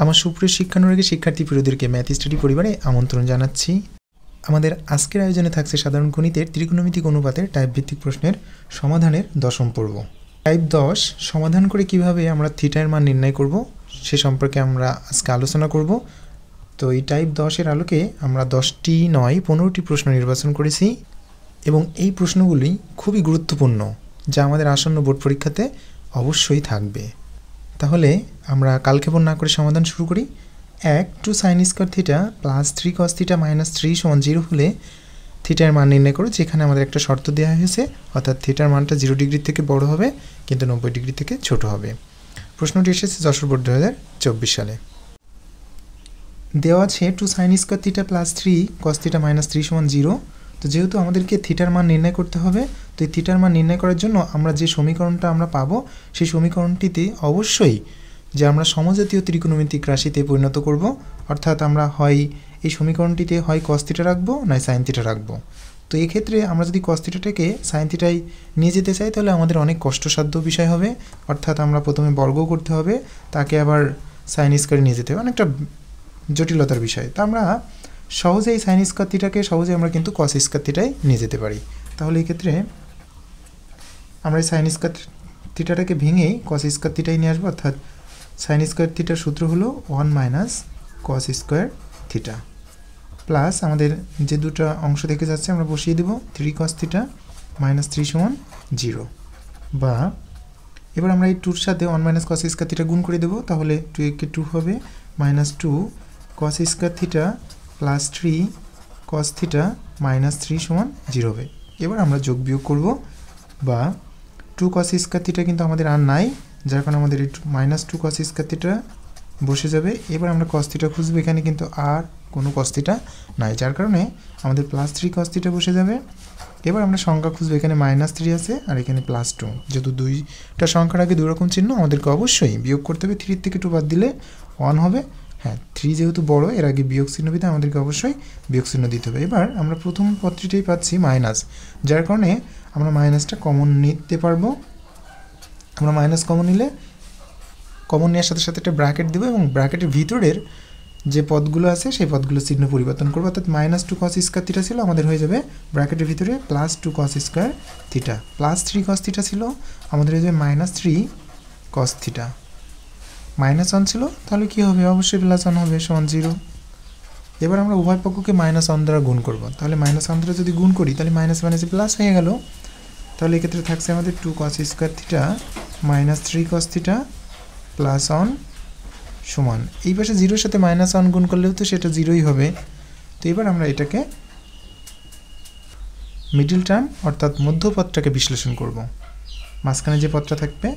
আমার সুপ্রিয় শিক্ষানুরাগী শিক্ষার্থী প্রিয়দেরকে ম্যাথ স্টাডি পরিবারে আমন্ত্রণ জানাচ্ছি। আমাদের আজকের আয়োজনে থাকছে সাধারণ গণিতের ত্রিকোণমিতিক অনুপাতের টাইপ ভিত্তিক প্রশ্নের সমাধানের 10ম পর্ব। টাইপ 10 সমাধান করে কিভাবে আমরা থিটার মান নির্ণয় করব সে সম্পর্কে আমরা আজকে আলোচনা করব। তো এই টাইপ 10 আলোকে আমরা 10টি নয় 15টি প্রশ্ন নির্বাচন করেছি এবং এই প্রশ্নগুলি খুবই গুরুত্বপূর্ণ, যা আমাদের আসন্ন বোর্ড পরীক্ষাতে অবশ্যই থাকবে। তাহলে আমরা কালক্ষেপণ না করে সমাধান শুরু করি। 2 sin square theta plus 3 cos theta minus 3 সমান 0 হলে থিটার মান নির্ণয় করো, যেখানে আমাদের একটা শর্ত দেওয়া হয়েছে, অর্থাৎ থিটার মানটা 0 ডিগ্রি থেকে বড় হবে কিন্তু 90 ডিগ্রি থেকে ছোট হবে। প্রশ্নটি এসেছে যশোর বোর্ড 2024 সালে। দেওয়া আছে 2 sin square theta plus 3 cos theta minus 3 সমান 0। তো যেহেতু আমাদেরকে থিটার মান নির্ণয় করতে হবে, তো এই থিটার মান নির্ণয় করার জন্য আমরা যে সমীকরণটা আমরা পাবো সেই সমীকরণটিতে অবশ্যই যে আমরা সমজাতীয় ত্রিকোণমিতিক রাশিতে পরিণত করব, অর্থাৎ আমরা হয় এই সমীকরণটিতে হয় cos থিটা রাখবো নয় sin থিটা রাখবো। তো এই ক্ষেত্রে আমরা যদি cos থিটাটাকে sin থিটায় নিয়ে যেতে চাই তাহলে আমাদের অনেক কষ্টসাধ্য বিষয় হবে, অর্থাৎ আমরা প্রথমে বর্গ করতে হবে, তাকে আবার sin স্কয়ারে নিয়ে যেতে হবে, অনেকটা জটিলতার বিষয়। তো আমরা সহজেই sin স্কয়ার থিটাকে সহজে আমরা কিন্তু cos স্কয়ার থিটায় নিয়ে যেতে পারি। তাহলে এই ক্ষেত্রে আমরা এই sin স্কয়ার থিটাটাকে ভেঙে cos স্কয়ার থিটায় নিয়ে আসবো, অর্থাৎ sin স্কয়ার থিটার সূত্র হলো 1 minus cos square theta plus আমাদের যে দুটো অংশ থেকে যাচ্ছে আমরা বসিয়ে দেব 3 cos থিটা মাইনাস 3 সমান 0, বা এবার আমরা এই 2 এর সাথে 1 মাইনাস cos স্কয়ার থিটা গুণ করে দেব, তাহলে 2 কে 2 হবে minus 2 cos square theta plus 3 cos theta minus 3 সমান 0 হবে। এবার আমরা যোগ বিয়োগ করব, বা 2 cos স্কয়ার থিটা কিন্তু আমাদের আর নাই, যার কারণে আমাদের এই মাইনাস 2 cos স্কয়ার থিটা বসে যাবে। এবার আমরা cos থিটা খুঁজবো, এখানে কিন্তু আর কোনো cos থিটা নাই, যার কারণে আমাদের প্লাস 3 cos থিটা বসে যাবে। এবার আমরা সংখ্যা খুঁজবো, এখানে মাইনাস 3 আছে আর এখানে প্লাস 2, যেহেতু দুইটা সংখ্যার আগে দুই রকম চিহ্ন, আমাদেরকে অবশ্যই বিয়োগ করতে হবে। 3 থেকে 2 বাদ দিলে 1 হবে। হ্যাঁ, 3 যেহেতু বড়, এর আগে বিয়োগ চিহ্ন দিতে আমাদেরকে অবশ্যই বিয়োগ চিহ্ন দিতে হবে। এবার আমরা প্রথম পদটিতেই পাচ্ছি মাইনাস, যার কারণে আমরা মাইনাসটা কমন নিতে পারবো। আমরা মাইনাস কমন নিলে কমন নেওয়ার সাথে সাথে একটা ব্র্যাকেট দেবো এবং ব্র্যাকেটের ভিতরের যে পদগুলো আছে সেই পদগুলো চিহ্ন পরিবর্তন করবো, অর্থাৎ মাইনাস 2 cos স্কয়ার থিটা ছিল, আমাদের হয়ে যাবে ব্র্যাকেটের ভিতরে plus 2 cos square theta, plus 3 cos theta ছিল, আমাদের হয়ে যাবে মাইনাস 3 cos থিটা, মাইনাস 1 ছিল, তাহলে কী হবে, অবশ্যই প্লাস 1 হবে সমান 0। এবার আমরা উভয় পক্ষকে মাইনাস 1 দ্বারা গুণ করব, তাহলে মাইনাস 1 দ্বারা যদি গুণ করি তাহলে মাইনাস মাইনাসে প্লাস হয়ে গেল। তাহলে এক্ষেত্রে থাকছে আমাদের 2 cos square theta minus 3 cos theta plus 1 সমান, এই পাশে 0-র সাথে মাইনাস 1 গুণ করলেও তো সেটা 0ই হবে। তো এবার আমরা এটাকে মিডল টার্ম অর্থাৎ মধ্যপদটাকে বিশ্লেষণ করব, মাঝখানে যে পদটা থাকবে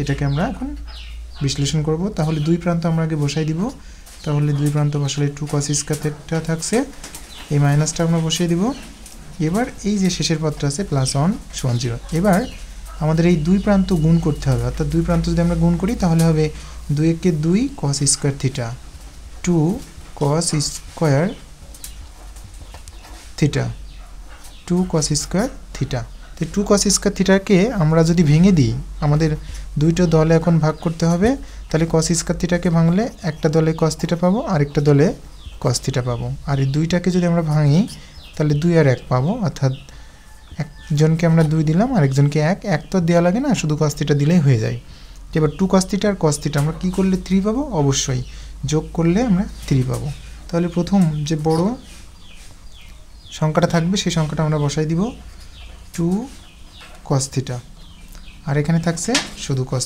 এটাকে আমরা এখন বিশ্লেষণ করব। তাহলে দুই প্রান্ত আমরা আগে বসাই দিব, তাহলে দুই প্রান্ত বসালে 2 cos স্কয়ার থিটা থাকছে, এই মাইনাসটা আমরা বসিয়ে দিব। এবার এই যে শেষের পদটা আছে প্লাস 1 সমান 0, এবার আমাদের এই দুই প্রান্ত গুণ করতে হবে, অর্থাৎ দুই প্রান্ত যদি আমরা গুণ করি তাহলে হবে 2 × 2 cos square theta 2 cos square theta 2 cos square theta. তো 2 cos স্কয়ার থিটাকে আমরা যদি ভেঙে দিই, আমাদের দুইটা দলে এখন ভাগ করতে হবে, তাহলে cos স্কয়ার থিটাকে ভাঙলে একটা দলে cos থিটা পাবো আর একটা দলে cos থিটা পাবো, আর এই দুইটাকে যদি আমরা ভাঙি তাহলে 2 আর 1 পাবো, অর্থাৎ একজনকে আমরা 2 দিলাম আর একজনকে 1 তো দেওয়া লাগে না, শুধু cos থিটা দিলেই হয়ে যায়। এবার 2 cos থিটা আর cos থিটা আমরা কী করলে 3 পাবো, অবশ্যই যোগ করলে আমরা 3 পাবো। তাহলে প্রথম যে বড় সংখ্যাটা থাকবে সেই সংখ্যাটা আমরা বসাই দিব 2 cos থিটা, আর এখানে থাকছে শুধু cos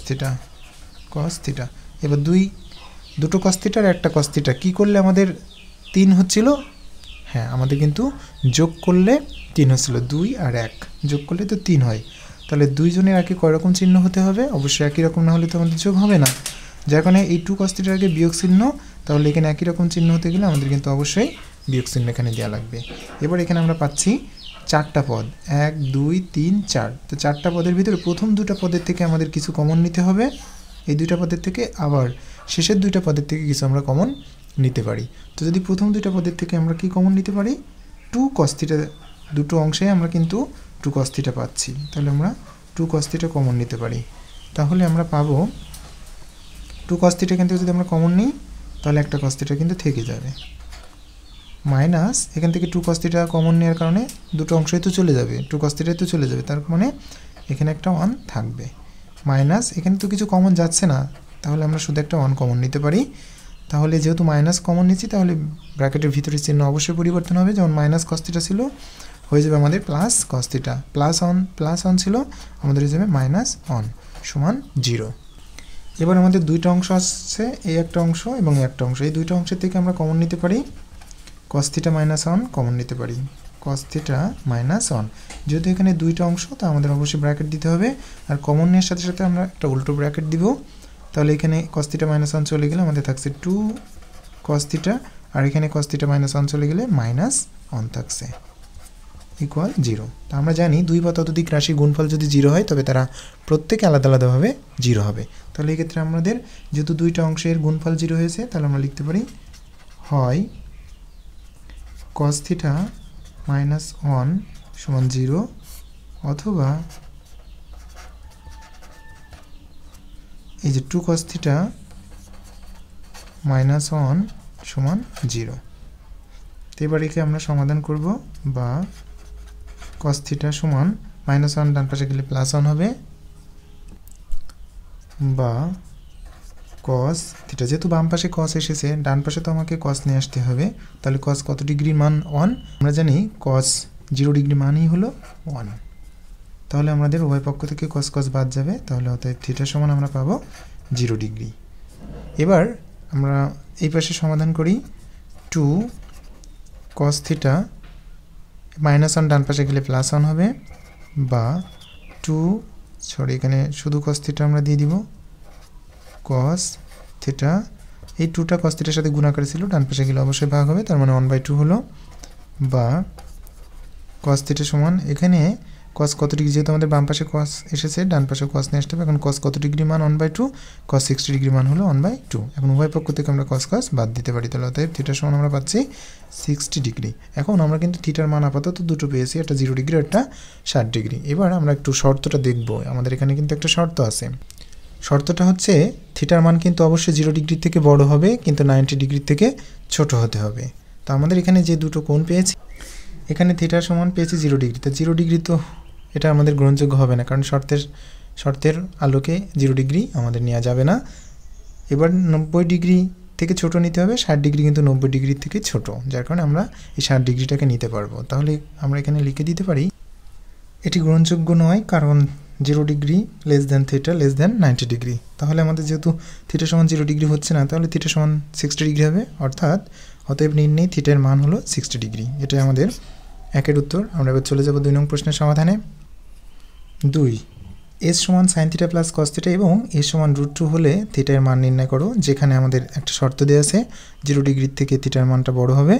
থিটা। এবার দুটো cos থিটা আর একটা cos থিটা কী করলে আমাদের 3 হচ্ছিল, হ্যাঁ আমাদের কিন্তু যোগ করলে 3 হচ্ছিল, 2 আর 1 যোগ করলে তো 3 হয়। তাহলে দুইজনের আগে কয় রকম চিহ্ন হতে হবে, অবশ্যই একই রকম না হলে তো আমাদের যোগ হবে না, যার কারণে এই 2 cos থিটার আগে বিয়োগ চিহ্ন, তাহলে এখানে একই রকম চিহ্ন হতে গেলে আমাদের কিন্তু অবশ্যই বিয়োগ চিহ্ন এখানে দেওয়া লাগবে। এবার এখানে আমরা পাচ্ছি 4টা পদ, 1 2 3 4। তো 4টা পদের ভিতরে প্রথম দুটো পদের থেকে আমাদের কিছু কমন নিতে হবে, এই দুইটা পদের থেকে, আবার শেষের দুইটা পদের থেকে কিছু আমরা কমন নিতে পারি। তো যদি প্রথম দুইটা পদের থেকে আমরা কি কমন নিতে পারি, 2 cos থিটা, দুটো অংশে আমরা কিন্তু 2 cos থিটা পাচ্ছি, তাহলে আমরা 2 cos থিটা কমন নিতে পারি। তাহলে আমরা পাবো 2 cos থিটা কিন্তু যদি আমরা কমন নিই তাহলে একটা cos θ কিন্তু থেকে যাবে, মাইনাস এখান থেকে 2 cos θ কমন নেওয়ার কারণে দুটো অংশই তো চলে যাবে, 2 cos θ তো চলে যাবে, তার মানে এখানে একটা 1 থাকবে, মাইনাস এখানে তো কিছু কমন যাচ্ছে না, তাহলে আমরা শুধু একটা 1 কমন নিতে পারি। তাহলে যেহেতু মাইনাস কমন নিচ্ছি তাহলে ব্র্যাকেটের ভিতরে চিহ্ন অবশ্যই পরিবর্তন হবে, যেমন মাইনাস cos θ ছিল হয়ে যাবে আমাদের প্লাস cos θ, প্লাস 1 ছিল আমাদের হয়ে যাবে মাইনাস 1 সমান 0। এবার আমাদের দুইটা অংশ আসছে, এই একটা অংশ এবং এই একটা অংশ, এই দুইটা অংশের থেকে আমরা কমন নিতে পারি cos θ মাইনাস 1 কমন নিতে পারি, cos θ মাইনাস 1। যেহেতু এখানে দুইটা অংশ তো আমাদের অবশ্যই ব্র্যাকেট দিতে হবে, আর কমন নেওয়ার সাথে সাথে আমরা একটা উল্টো ব্র্যাকেট দিব, তাহলে এখানে cos θ মাইনাস 1 চলে গেলে আমাদের থাকছে 2 cos θ, আর এখানে cos θ মাইনাস 1 চলে গেলে মাইনাস 1 থাকছে ইকুয়াল 0। তো আমরা জানি দুই বা ততোধিক রাশির গুণফল যদি 0 হয় তবে তারা প্রত্যেকে আলাদা আলাদাভাবে 0 হবে। তাহলে এই ক্ষেত্রে আমাদের যেহেতু দুইটা অংশের গুণফল 0 হয়েছে তাহলে আমরা লিখতে পারি হয় cos θ মাইনাস 1 সমান 0 অথবা এই যে 2 cos θ মাইনাস 1 সমান 0। তো এবার একে আমরা সমাধান করব, বা cos θ সমান মাইনাস 1 ডান পাশে গেলে প্লাস 1 হবে, বা cos θ যেহেতু বাম পাশে cos এসেছে ডান পাশে তো আমাকে cos নিয়ে আসতে হবে, তাহলে cos কত ডিগ্রির মান 1, আমরা জানি cos 0 ডিগ্রি মানই হলো 1, তাহলে আমাদের উভয় পক্ষ থেকে cos cos বাদ যাবে, তাহলে অতএব θ সমান আমরা পাবো 0 ডিগ্রি। এবার আমরা এই পাশে সমাধান করি, 2 cos θ মাইনাস 1 ডান পাশে গেলে প্লাস 1 হবে, বা এখানে শুধু cos θ আমরা দিয়ে দিব, cos θ এই 2টা cos θ এর সাথে গুণাকার ছিল, ডান পাশে গেলে অবশ্যই ভাগ হবে, তার মানে 1/2 হলো, বা cos θ সমান এখানে cos কত ডিগ্রি, যেহেতু আমাদের বাম পাশে cos এসেছে ডান পাশে cos নিয়ে আসতে হবে, এখন cos কত ডিগ্রি মান 1/2, cos 60 ডিগ্রি মান হলো 1/2, এখন উভয় পক্ষ থেকে আমরা cos cos বাদ দিতে পারি, তাহলে অতএব θ সমান আমরা পাচ্ছি 60 ডিগ্রি। এখন আমরা কিন্তু থিটার মান আপাতত দুটো পেয়েছি, একটা 0 ডিগ্রি একটা 60 ডিগ্রি। এবার আমরা একটু শর্তটা দেখব, আমাদের এখানে কিন্তু একটা শর্ত আছে, শর্তটা হচ্ছে থিটার মান কিন্তু অবশ্যই 0 ডিগ্রি থেকে বড় হবে, কিন্তু 90 ডিগ্রি থেকে ছোট হতে হবে। তো আমাদের এখানে যে দুটো কোণ পেয়েছি, এখানে থিটার সমান পেয়েছি 0 ডিগ্রি, তো 0 ডিগ্রি তো এটা আমাদের গ্রহণযোগ্য হবে না, কারণ শর্তের আলোকে 0 ডিগ্রি আমাদের নেওয়া যাবে না। এবার 90 ডিগ্রি থেকে ছোট নিতে হবে, 60 ডিগ্রি কিন্তু 90 ডিগ্রি থেকে ছোট, যার কারণে আমরা এই 60 ডিগ্রিটাকে নিতে পারবো। তাহলে আমরা এখানে লিখে দিতে পারি এটি গ্রহণযোগ্য নয়, কারণ 0 degree less than theta less than 90 degree. তাহলে আমাদের যেহেতু থিটা সমান 0 ডিগ্রি হচ্ছে না, তাহলে থিটা সমান 60 ডিগ্রি হবে, অতএব নির্ণয় থিটার মান হলো 60 ডিগ্রি। এটাই আমাদের একের উত্তর। আমরা এবার চলে যাব 2 নং প্রশ্নের সমাধানে। 2 s সমান sin θ প্লাস cos θ এবং s সমান √2 হলে থিটার মান নির্ণয় করো, যেখানে আমাদের একটা শর্ত দেওয়া আছে 0 ডিগ্রি থেকে থিটার মানটা বড় হবে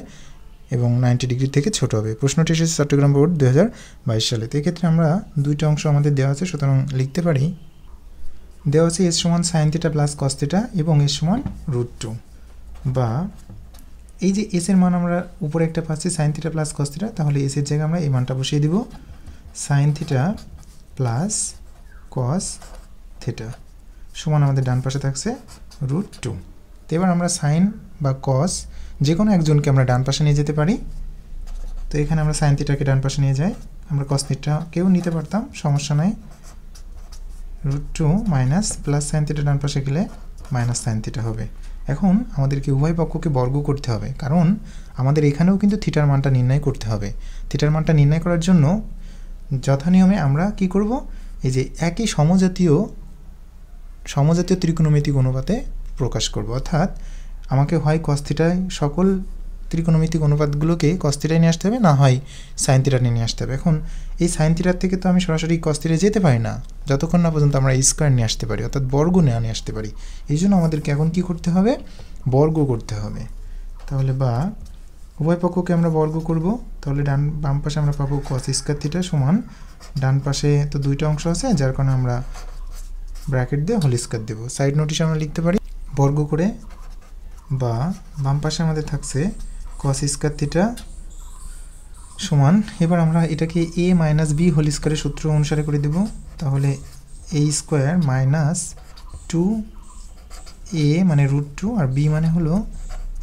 এবং 90 ডিগ্রি থেকে ছোট হবে। প্রশ্নটি এসেছে চট্টগ্রাম বোর্ড 2022 সালে। তো এক্ষেত্রে আমরা দুইটা অংশ আমাদের দেওয়া আছে, সুতরাং লিখতে পারি দেওয়া আছে s সমান sin θ প্লাস cos θ এবং s সমান √2, বা এই যে s এর মান আমরা উপরে একটা পাচ্ছি sin θ প্লাস cos θ, তাহলে s এর জায়গায় আমরা এই মানটা বসিয়ে দিব sin θ প্লাস cos θ সমান আমাদের ডান পাশে থাকছে √2। তো এবার আমরা sin বা cos যে কোনো একজনকে আমরা ডান পাশে নিয়ে যেতে পারি, তো এখানে আমরা sin θ কে ডান পাশে নিয়ে যাই, আমরা cos θ কেউ নিতে পারতাম, সমস্যা নাই, √2 মাইনাস প্লাস sin θ ডান পাশে গেলে মাইনাস sin θ হবে। এখন আমাদেরকে উভয় পক্ষকে বর্গ করতে হবে, কারণ আমাদের এখানেও কিন্তু থিটার মানটা নির্ণয় করতে হবে। থিটার মানটা নির্ণয় করার জন্য যথানিয়মে আমরা কি করব, এই যে একই সমজাতীয় ত্রিকোণমিতিক অনুপাতে প্রকাশ করব, অর্থাৎ আমাকে হয় cos θ সকল ত্রিকোণমিতিক অনুপাতগুলোকে cos θ নিয়ে আসতে হবে, না হয় sin θ নিয়ে আসতে হবে। এখন এই sin θ থেকে তো আমি সরাসরি cos θ যেতে পারি না, যতক্ষণ না পর্যন্ত আমরা স্কয়ার নিয়ে আসতে পারি, অর্থাৎ বর্গ নিয়ে আসতে পারি। এই জন্য আমাদেরকে এখন কি করতে হবে, বর্গ করতে হবে। তাহলে বা উভয় পক্ষকে আমরা বর্গ করব, তাহলে বাম পাশে আমরা পাবো cos স্কয়ার θ সমান, ডান পাশে তো দুইটা অংশ আছে যার কারণে আমরা ব্র্যাকেট দিয়ে হোল স্কয়ার দেব, সাইড নোটিশ আমরা লিখতে পারি বর্গ করে, বা বাম পাশে আমাদের থাকছে cos স্কয়ার θ সমান, এবার আমরা এটাকে a মাইনাস b হোল স্কয়ারের সূত্র অনুসারে করে দেব, তাহলে a স্কয়ার মাইনাস 2 এ মানে √2 আর বি মানে হলো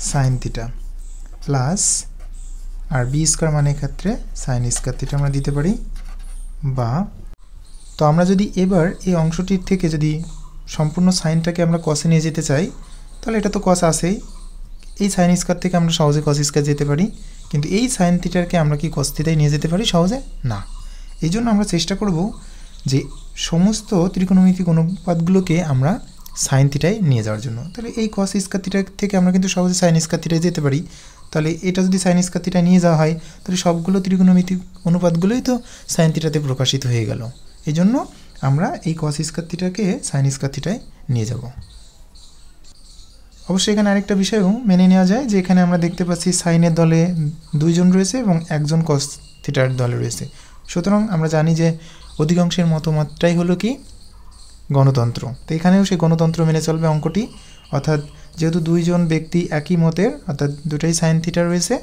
সাইন থিটা প্লাস আর বি স্কোয়ার মানে ক্ষেত্রে সাইন স্কোয়ার থিটা আমরা দিতে পারি। বা তো আমরা যদি এবার এই অংশটির থেকে যদি সম্পূর্ণ সাইনটাকে আমরা কসে নিয়ে যেতে চাই, তাহলে এটা তো কস আসেই, এই সাইন স্কোয়ার থেকে আমরা সহজে কস স্কোয়ার যেতে পারি, কিন্তু এই সাইন থিটাকে আমরা কি কস থিটায় নিয়ে যেতে পারি সহজে? না। এই জন্য আমরা চেষ্টা করব যে সমস্ত ত্রিকোণমিতিক অনুপাতগুলোকে আমরা সাইন থিটায় নিয়ে যাওয়ার জন্য। তাহলে এই কস স্কোয়ার থিটা থেকে আমরা কিন্তু সহজে সাইন স্কোয়ার থিটায় যেতে পারি। তাহলে এটা যদি সাইন স্কোয়ার থিটায় নিয়ে যাওয়া হয়, তাহলে সবগুলো ত্রিকোণমিতিক অনুপাতগুলোই তো সাইন থিটাতে প্রকাশিত হয়ে গেল। এই জন্য আমরা এই কস স্কোয়ার থিটাকে সাইন স্কোয়ার থিটায় নিয়ে যাব। অবশ্যই এখানে আরেকটা বিষয়ও মেনে নেওয়া যায় যে এখানে আমরা দেখতে পাচ্ছি সাইনের দলে 2 জন রয়েছে এবং 1 জন কস থিটার দলে রয়েছে। সুতরাং আমরা জানি যে অধিকাংশের মতবাদটাই হলো কি গণতন্ত্র। তো এখানেও সেই গণতন্ত্র মেনে চলবে অঙ্কটি, অর্থাৎ যেহেতু 2 জন ব্যক্তি একই মতের, অর্থাৎ দুটাই সাইন থিটা রয়েছে,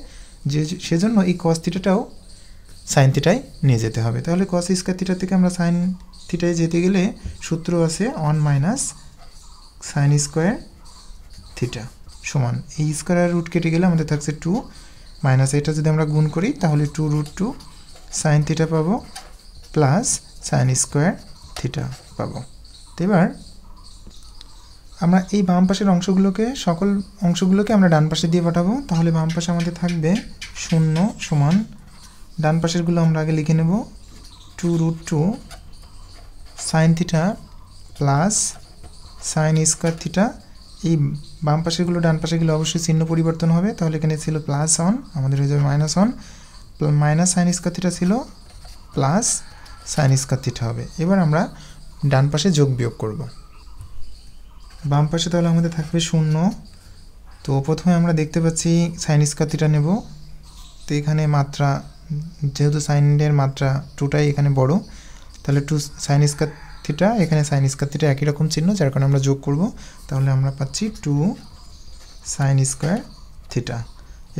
যে সেজন্য এই কস থিটাটাও সাইন থিটায় নিয়ে যেতে হবে। তাহলে কস স্কোয়ার থিটা থেকে আমরা সাইন থিটায় যেতে গেলে সূত্র আছে 1 - সাইন স্কোয়ার থিটা সমান এই স্কোয়ার রুট কেটে গেলে আমাদের থাকছে 2 মাইনাস এটা যদি আমরা গুণ করি তাহলে 2√2 সাইন থিটা পাবো প্লাস সাইন স্কোয়ার থিটা পাবো। তো এবার আমরা এই বাম পাশের অংশগুলোকে সকল অংশগুলোকে আমরা ডান পাশে দিয়ে পাঠাবো। তাহলে বাম পাশে আমাদের থাকবে 0 সমান ডান পাশেরগুলো আমরা আগে লিখে নেব 2√2 sign theta plus sign square theta. এই বাম পাশেরগুলো ডান পাশেরগুলো অবশ্যই চিহ্ন পরিবর্তন হবে, তাহলে এখানে ছিল +1 আমাদের হয়ে যাবে -1 মাইনাস সাইন স্কোয়ার থিটা ছিল প্লাস সাইন স্কোয়ার থিটা হবে। এবার আমরা ডান পাশে যোগ বিয়োগ করব। বাম পাশে তাহলে আমাদের থাকবে 0। তো প্রথমে আমরা দেখতে পাচ্ছি সাইন স্কোয়ার থিটা নেব। তো এখানে মাত্রা যেহেতু সাইনের মাত্রা 2টাই এখানে বড়, তাহলে 2 সাইন স্কোয়ার থিটা, এখানে সাইন স্কোয়ার থিটা একই রকম চিহ্ন, যার কারণে আমরা যোগ করব। তাহলে আমরা পাচ্ছি 2 সাইন স্কোয়ার থিটা।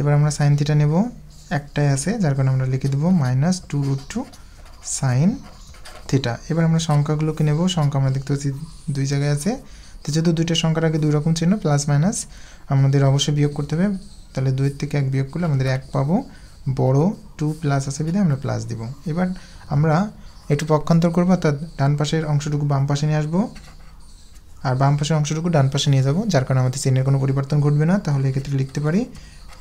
এবার আমরা সাইন থিটা নেব, একটাই আছে যার কারণে আমরা লিখে দেবো -2√2 সাইন থিটা। এবার আমরা সংখ্যাগুলোকে নেব, সংখ্যা আমরা দেখতে পাচ্ছি 2 জায়গায় আছে। তো যেহেতু দুইটা সংখ্যার আগে 2 রকম চিহ্ন প্লাস মাইনাস আমাদের অবশ্যই বিয়োগ করতে হবে। তাহলে 2 থেকে 1 বিয়োগ করলে আমাদের 1 পাবো, বড় 2 প্লাস আছে বিধায় আমরা প্লাস দিব। এবার আমরা একটু পক্ষান্তর করবো, অর্থাৎ ডান পাশের অংশটুকু বাম পাশে নিয়ে আসবো আর বাম পাশের অংশটুকু ডান পাশে নিয়ে যাব, যার কারণে আমাদের চিহ্নের কোনো পরিবর্তন ঘটবে না। তাহলে এক্ষেত্রে লিখতে পারি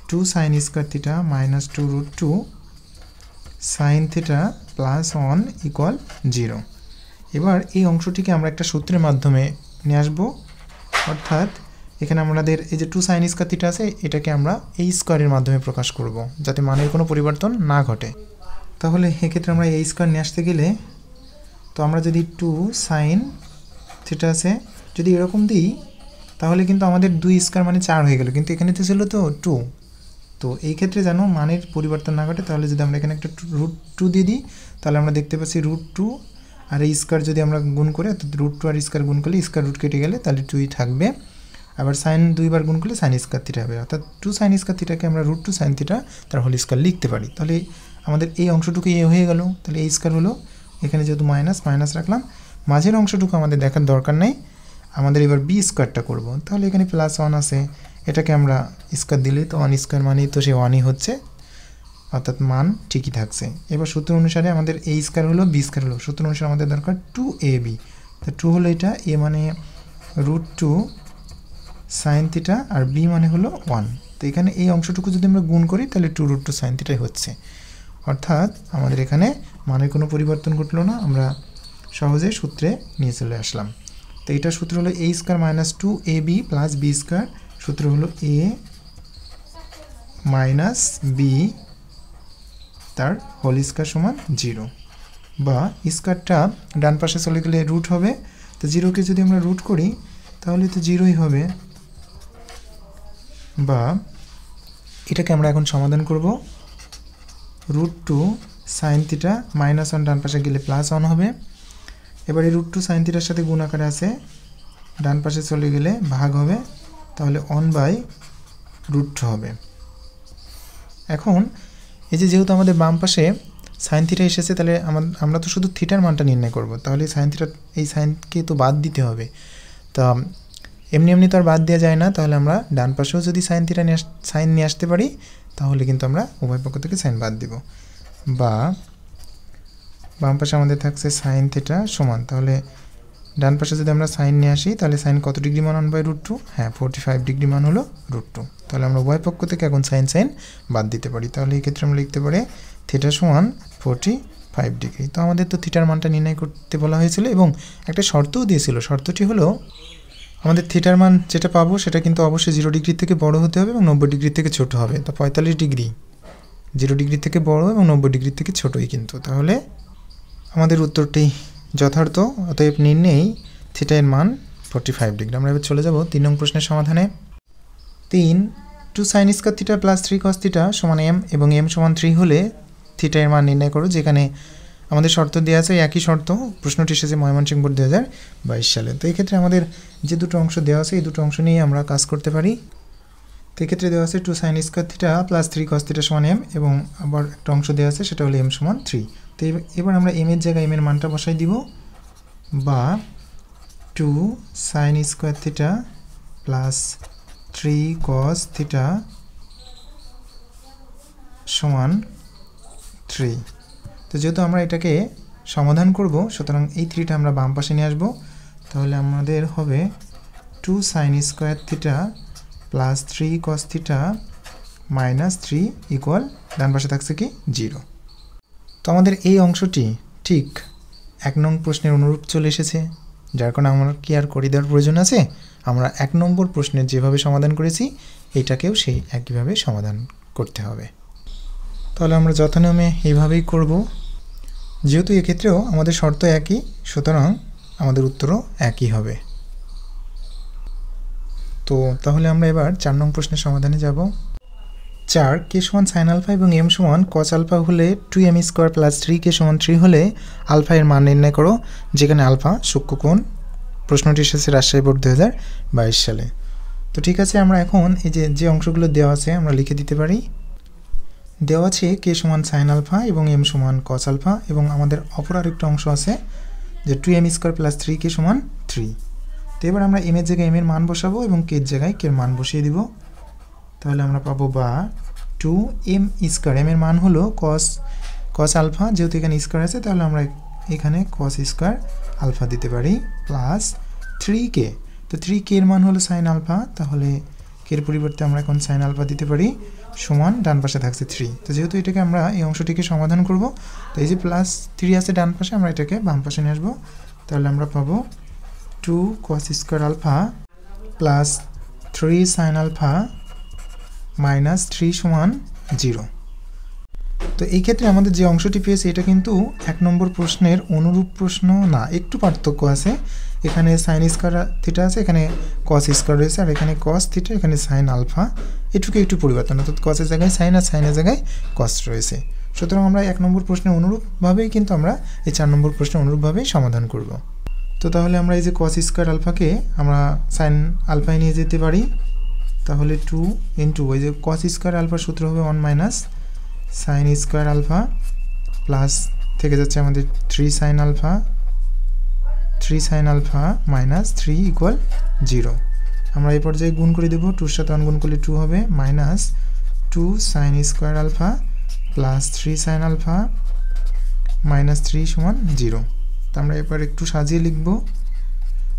2 sine square theta -2√2 sine theta +1 = 0। এবার এই অংশটিকে আমরা একটা সূত্রের মাধ্যমে নিয়ে আসবো, অর্থাৎ এখানে আমাদের এই যে 2 সাইন স্কোয়ার থিটা আছে এটাকে আমরা এই স্কোয়ারের মাধ্যমে প্রকাশ করব, যাতে মানের কোনো পরিবর্তন না ঘটে। তাহলে এক্ষেত্রে আমরা এই স্কোয়ার নিয়ে আসতে গেলে, তো আমরা যদি 2 সাইন থিটা আছে যদি এরকম দিই, তাহলে কিন্তু আমাদের 2 স্কোয়ার মানে 4 হয়ে গেল, কিন্তু এখানে তো ছিল তো 2। তো এই ক্ষেত্রে যেন মানের পরিবর্তন না ঘটে, তাহলে যদি আমরা এখানে একটা √2 দিয়ে দিই, তাহলে আমরা দেখতে পাচ্ছি √2 আর এই স্কোয়ার যদি আমরা গুণ করি, অর্থাৎ √2 আর স্কোয়ার গুণ করলে স্কোয়ার রুট কেটে গেলে তাহলে 2ই থাকবে। আবার সাইন 2 বার গুণ করলে সাইন স্কোয়ার থিটা হবে, অর্থাৎ 2 সাইন স্কোয়ার থিটাকে আমরা √2 সাইন থিটা তার হোল স্কোয়ার লিখতে পারি। তাহলে আমাদের এই অংশটুকু এ হয়ে গেল। তাহলে এই স্কোয়ার হলো, এখানে যেহেতু মাইনাস রাখলাম, মাঝের অংশটুকু আমাদের দেখার দরকার নেই। আমাদের এবার বি স্কোয়ারটা করব। তাহলে এখানে +1 আছে, এটাকে আমরা স্কোয়ার দিলেই তো 1 স্কোয়ার মানেই তো সে 1ই হচ্ছে, অর্থাৎ মান ঠিকই থাকছে। এবার সূত্র অনুসারে আমাদের এ স্কোয়ার হলো বি স্কোয়ার হলো, সূত্র অনুসারে আমাদের দরকার 2ab। তো 2 হলো এটা, এ মানে √2 সাইন থিটা আর বি মানে হলো 1। তো এখানে এই অংশটুকু যদি আমরা গুণ করি তাহলে 2√2 সাইন থিটাই হচ্ছে, অর্থাৎ আমাদের এখানে মানের কোনো পরিবর্তন ঘটলো না, আমরা সহজে সূত্রে নিয়ে চলে আসলাম। তো এইটার সূত্র হলো a² - 2ab + b², সূত্র হলো a - b তার হোল স্কোয়ার সমান 0, বা স্কোয়ারটা ডান পাশে চলে গেলে রুট হবে। তো 0কে যদি আমরা রুট করি তাহলে তো 0ই হবে, বা এটাকে আমরা এখন সমাধান করব। √2 সাইন থিটা -1 ডান পাশে গেলে +1 হবে। এবার এই √2 সাইন থিটার সাথে গুণ আকারে আছে, ডান পাশে চলে গেলে ভাগ হবে, তাহলে 1/√2 হবে। এখন এই যে যেহেতু আমাদের বাম পাশে সাইন থিটা এসেছে, তাহলে আমরা তো শুধু থিটার মানটা নির্ণয় করব। তাহলে সাইন থিটা, এই সাইনকে তো বাদ দিতে হবে। তা এমনি এমনি তো আর বাদ দেওয়া যায় না, তাহলে আমরা ডান পাশেও যদি সাইন থিটা সাইন নিয়ে আসতে পারি তাহলে কিন্তু আমরা উভয় পক্ষ থেকে সাইন বাদ দিব। বা বাম পাশে আমাদের থাকছে সাইন থিটা সমান, তাহলে ডান পাশে যদি আমরা সাইন নিয়ে আসি তাহলে সাইন কত ডিগ্রি মান 1/√2? হ্যাঁ, 45 ডিগ্রি মান হলো √2। তাহলে আমরা উভয় পক্ষ থেকে এখন সাইন সাইন বাদ দিতে পারি। তাহলে এই ক্ষেত্রে আমরা লিখতে পারি থিটা সমান 45 ডিগ্রি। তো আমাদের তো থিটার মানটা নির্ণয় করতে বলা হয়েছিল এবং একটা শর্তও দিয়েছিল। শর্তটি হলো আমাদের থিটার মান যেটা পাবো সেটা কিন্তু অবশ্যই 0 ডিগ্রি থেকে বড় হতে হবে এবং 90 ডিগ্রি থেকে ছোট হবে। তো 45 ডিগ্রি 0 ডিগ্রি থেকে বড় এবং 90 ডিগ্রি থেকে ছোটই কিন্তু। তাহলে আমাদের উত্তরটি যথার্থ। অতএব নির্ণেই থিটা এর মান 45 ডিগ্রি। আমরা এবার চলে যাব 3 নং প্রশ্নের সমাধানে। 3 2 sin square theta plus 3 cos theta সমান m এবং m সমান 3 হলে থিটা এর মান নির্ণয় করো। যেখানে আমাদের শর্ত দেওয়া আছে, একই শর্ত। প্রশ্নটি এসেছে ময়মনসিংহ বোর্ড 2022 সালে। তো এই ক্ষেত্রে আমাদের যে দুটো অংশ দেওয়া আছে এই দুটো অংশ নিয়ে আমরা কাজ করতে পারি। তো এই ক্ষেত্রে দেওয়া আছে 2 sin square theta plus 3 cos theta সমান m এবং আবার একটা অংশ দেওয়া আছে সেটা হলো m সমান 3। তো এবার আমরা m এর জায়গায় m এর মানটা বসাই দিব। বা 2 sin square theta plus 3 cos theta সমান 3। তো যেহেতু আমরা এটাকে সমাধান করব, সুতরাং এই 3টা আমরা বাম পাশে নিয়ে আসব। তাহলে আমাদের হবে 2 sin square theta plus 3 cos theta minus 3 equal ডান পাশে থাকছে কি 0। তো আমাদের এই অংশটি ঠিক 1 নং প্রশ্নের অনুরূপ চলে এসেছে, যার কারণে আমার কি আর করে দেওয়ার প্রয়োজন আছে? আমরা 1 নম্বর প্রশ্নের যেভাবে সমাধান করেছি এটাকেও সেই একইভাবে সমাধান করতে হবে। তাহলে আমরা যথানিয়মে এইভাবেই করব। যেহেতু এক্ষেত্রেও আমাদের শর্ত একই, সুতরাং আমাদের উত্তরও একই হবে। তো তাহলে আমরা এবার 4 নং প্রশ্নের সমাধানে যাব। 4 কে সমান সাইন আলফা এবং এম সমান কস আলফা হলে 2m স্কোয়ার প্লাস 3 কে সমান 3 হলে আলফা এর মান নির্ণয় করো। যেখানে আলফা সূক্ষ্মকোণ। প্রশ্নটি এসেছে রাজশাহী বোর্ড 2022 সালে। তো ঠিক আছে, আমরা এখন এই যে অংশগুলো দেওয়া আছে আমরা লিখে দিতে পারি। দেওয়া আছে কে সমান সাইন আলফা এবং এম সমান কস আলফা এবং আমাদের অপর আরেকটা অংশ আছে যে 2m স্কোয়ার প্লাস 3 কে সমান 3। তো এবার আমরা এম এর জায়গায় এম এর মান বসাবো এবং কে এর জায়গায় কে এর মান বসিয়ে দিব। তাহলে আমরা পাবো বা 2m স্কোয়ার, এম এর মান হলো কস আলফা, যেহেতু এখানে স্কোয়ার আছে তাহলে আমরা এখানে কস স্কোয়ার আলফা দিতে পারি, প্লাস 3k। তো 3k এর মান হলো সাইন আলফা, তাহলে কে এর পরিবর্তে আমরা এখন সাইন আলফা দিতে পারি, সমান ডান পাশে থাকছে 3। তো যেহেতু এটাকে আমরা এই অংশটিকে সমাধান করব, তো এই যে প্লাস 3 আছে ডান পাশে, আমরা এটাকে বাম পাশে নিয়ে আসবো। তাহলে আমরা পাবো 2 cos square alpha plus 3 sine alpha minus 3 সমান 0। তো এই ক্ষেত্রে আমাদের যে অংশটি পেয়েছে এটা কিন্তু 1 নম্বর প্রশ্নের অনুরূপ প্রশ্ন না, একটু পার্থক্য আছে। এখানে সাইন স্কয়ার থিটা আছে, এখানে কস স্কয়ার রয়েছে, আর এখানে কস থিটা, এখানে সাইন আলফা। এটুকু একটু পরিবর্তন, অর্থাৎ কসের জায়গায় সাইন আর সাইনের জায়গায় কস রয়েছে। সুতরাং আমরা 1 নম্বর প্রশ্নের অনুরূপভাবেই কিন্তু আমরা এই 4 নম্বর প্রশ্নের অনুরূপভাবেই সমাধান করব। তো তাহলে আমরা এই যে কস স্কয়ার আলফাকে আমরা সাইন আলফায় নিয়ে যেতে পারি। তাহলে 2 ইন্টু ওই যে কস স্কয়ার আলফার সূত্র হবে 1 minus sine square alpha plus থেকে যাচ্ছে আমাদের 3 সাইন আলফা মাইনাস 3 ইকুয়াল 0। আমরা এই পর্যায়ে গুণ করে দেব, 2 এর সাথে 1 গুণ করলে 2 হবে, minus 2 sine square alpha plus 3 sine alpha minus 3 সমান 0। তো আমরা এবার একটু সাজিয়ে লিখব।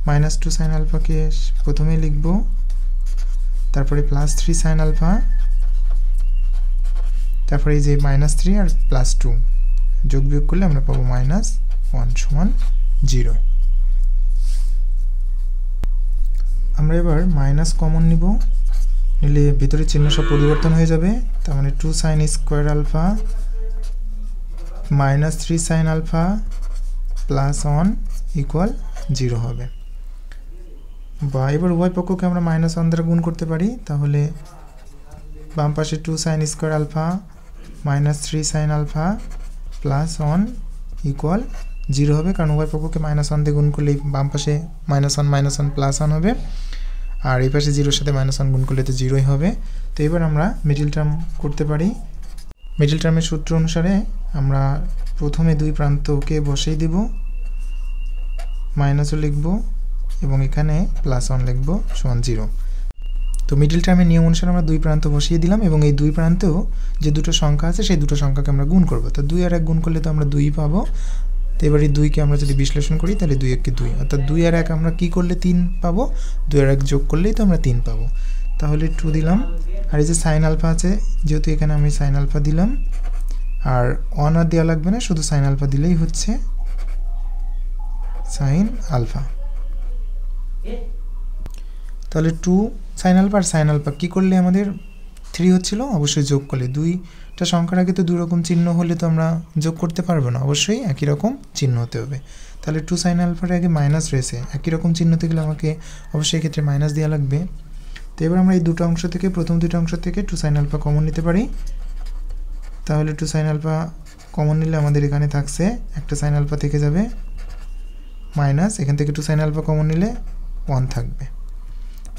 মাইনাস 2 সাইন আলফাকে প্রথমে লিখব, তারপরে প্লাস 3 সাইন আলফা, তারপরে এই যে মাইনাস 3 আর প্লাস 2 যোগ বিয়োগ করলে আমরা পাবো মাইনাস 1 সমান 0। আমরা এবার মাইনাস কমন নিব, নিলে ভিতরে চিহ্ন সব পরিবর্তন হয়ে যাবে। তার মানে 2 sine square alpha minus 3 sine alpha plus 1 equal 0 হবে। বা এবার উভয় পক্ষকে আমরা মাইনাস 1 দ্বারা গুণ করতে পারি। তাহলে বাম পাশে 2 sine square alpha minus 3 sine alpha plus 1 equal 0 হবে, কারণ উভয় পক্ষকে মাইনাস 1 দিয়ে গুণ করলে বাম পাশে মাইনাস 1 প্লাস 1 হবে, আর এই পাশে 0 সাথে মাইনাস 1 গুণ করলে তো 0ই হবে। তো এবার আমরা মিডল টার্ম করতে পারি। মিডল টার্মের সূত্র অনুসারে আমরা প্রথমে দুই প্রান্তকে বসিয়ে দেব, মাইনাসও লিখব, এবং এখানে +1 লিখব সমান 0। তো মিডল টার্মের নিয়ম অনুসারে আমরা দুই প্রান্ত বসিয়ে দিলাম এবং এই দুই প্রান্তেও যে দুটো সংখ্যা আছে সেই দুটো সংখ্যাকে আমরা গুণ করব। তো 2 আর 1 গুণ করলে তো আমরা 2 পাবো। তো এবার এই 2কে আমরা যদি বিশ্লেষণ করি তাহলে 2 1 কে 2, অর্থাৎ 2 আর 1 আমরা কি করলে 3 পাবো, 2 আর 1 যোগ করলেই তো আমরা 3 পাবো। তাহলে 2 দিলাম, আর এই যে সাইন আলফা আছে যেহেতু এখানে আমি সাইন আলফা দিলাম, আর 1 আর দেওয়া লাগবে না, শুধু সাইন আলফা দিলেই হচ্ছে সাইন আলফা। তাহলে 2 সাইন আলফা আর সাইন আলফা কী করলে আমাদের 3 হচ্ছিল, অবশ্যই যোগ করলে। দুইটা সংখ্যার আগে তো দুই রকম চিহ্ন হলে তো আমরা যোগ করতে পারবো না, অবশ্যই একই রকম চিহ্ন হতে হবে। তাহলে 2 সাইন আলফার আগে মাইনাস রয়েছে, একই রকম চিহ্ন হতে গেলে আমাকে অবশ্যই এক্ষেত্রে মাইনাস দেওয়া লাগবে। তো এবার আমরা এই দুটো অংশ থেকে, প্রথম দুটো অংশ থেকে 2 সাইন আলফা কমন নিতে পারি। তাহলে 2 সাইন আলফা কমন নিলে আমাদের এখানে থাকছে একটা সাইন আলফা থেকে যাবে মাইনাস, এখান থেকে 2 সাইন আলফা কমন নিলে 1 থাকবে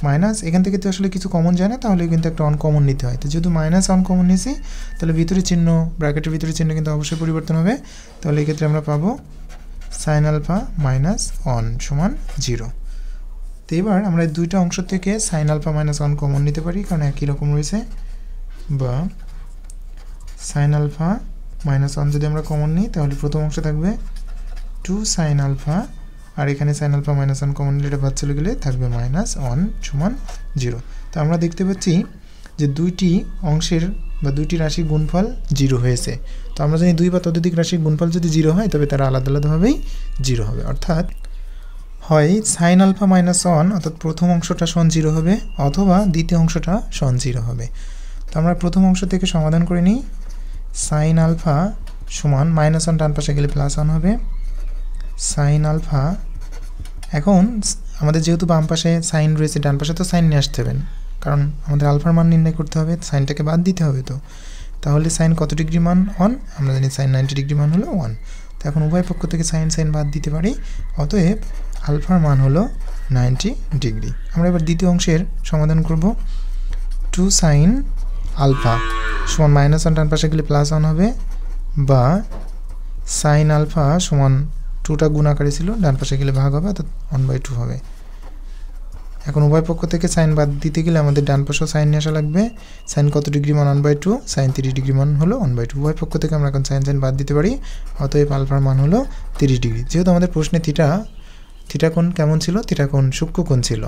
মাইনাস, এখান থেকে তো আসলে কিছু কমন যায় না, তাহলে কিন্তু একটা 1 কমন নিতে হয়। তো যেহেতু -1 কমন নিয়েছি তাহলে ভিতরে চিহ্ন, ব্র্যাকেটের ভিতরে চিহ্ন কিন্তু অবশ্যই পরিবর্তন হবে। তাহলে এক্ষেত্রে আমরা পাবো সাইন আলফা -1 সমান 0। তো এবার আমরা এই দুইটা অংশ থেকে সাইন আলফা -1 কমন নিতে পারি, কারণ একই রকম রয়েছে, বা সাইন আলফা -1 যদি আমরা কমন নিই তাহলে প্রথম অংশ থাকবে 2 সাইন আলফা, আর এখানে সাইন আলফা -1 কমন নিলে এটা বাদ চলে গেলে থাকবে -1 সমান 0। তো আমরা দেখতে পাচ্ছি যে দুইটি অংশের বা দুইটি রাশির গুণফল 0 হয়েছে। তো আমরা জানি 2 বা ততোধিক রাশির গুণফল যদি 0 হয় তবে তারা আলাদা আলাদাভাবেই 0 হবে, অর্থাৎ হয় সাইন আলফা -1 অর্থাৎ প্রথম অংশটা সমান 0 হবে, অথবা দ্বিতীয় অংশটা সমান 0 হবে। তো আমরা প্রথম অংশ থেকে সমাধান করে নিই। সাইন আলফা সমান -1 ডান পাশে গেলে +1 হবে, সাইন আলফা। এখন আমাদের যেহেতু বাম পাশে সাইন রয়েছে, ডান পাশে তো সাইন নিয়ে আসতে হবে, কারণ আমাদের আলফার মান নির্ণয় করতে হবে, সাইনটাকে বাদ দিতে হবে। তো তাহলে সাইন কত ডিগ্রি মান 1, আমরা জানি সাইন 90 ডিগ্রি মান হলো 1। তো এখন উভয় পক্ষ থেকে সাইন বাদ দিতে পারি, অতএব আলফার মান হলো 90 ডিগ্রি। আমরা এবার দ্বিতীয় অংশের সমাধান করব। 2 সাইন আলফা সমান -1 ডান পাশে গেলে +1 হবে, বা সাইন আলফা সমান 2টা গুণ আকারে ছিল, ডান পাশে গেলে ভাগ হবে, অর্থাৎ 1/2 হবে। এখন উভয় পক্ষ থেকে সাইন বাদ দিতে গেলে আমাদের ডান পাশেও সাইন নিয়ে আসা লাগবে। সাইন কত ডিগ্রি মান 1/2, সাইন 30 ডিগ্রি মান হলো 1/2। উভয় পক্ষ থেকে আমরা এখন সাইন বাদ দিতে পারি, অতএব আলফার মান হলো 30 ডিগ্রি। যেহেতু আমাদের প্রশ্নে থিটা কোণ কেমন ছিল, থিটা কোণ সূক্ষ্ম কোণ ছিল।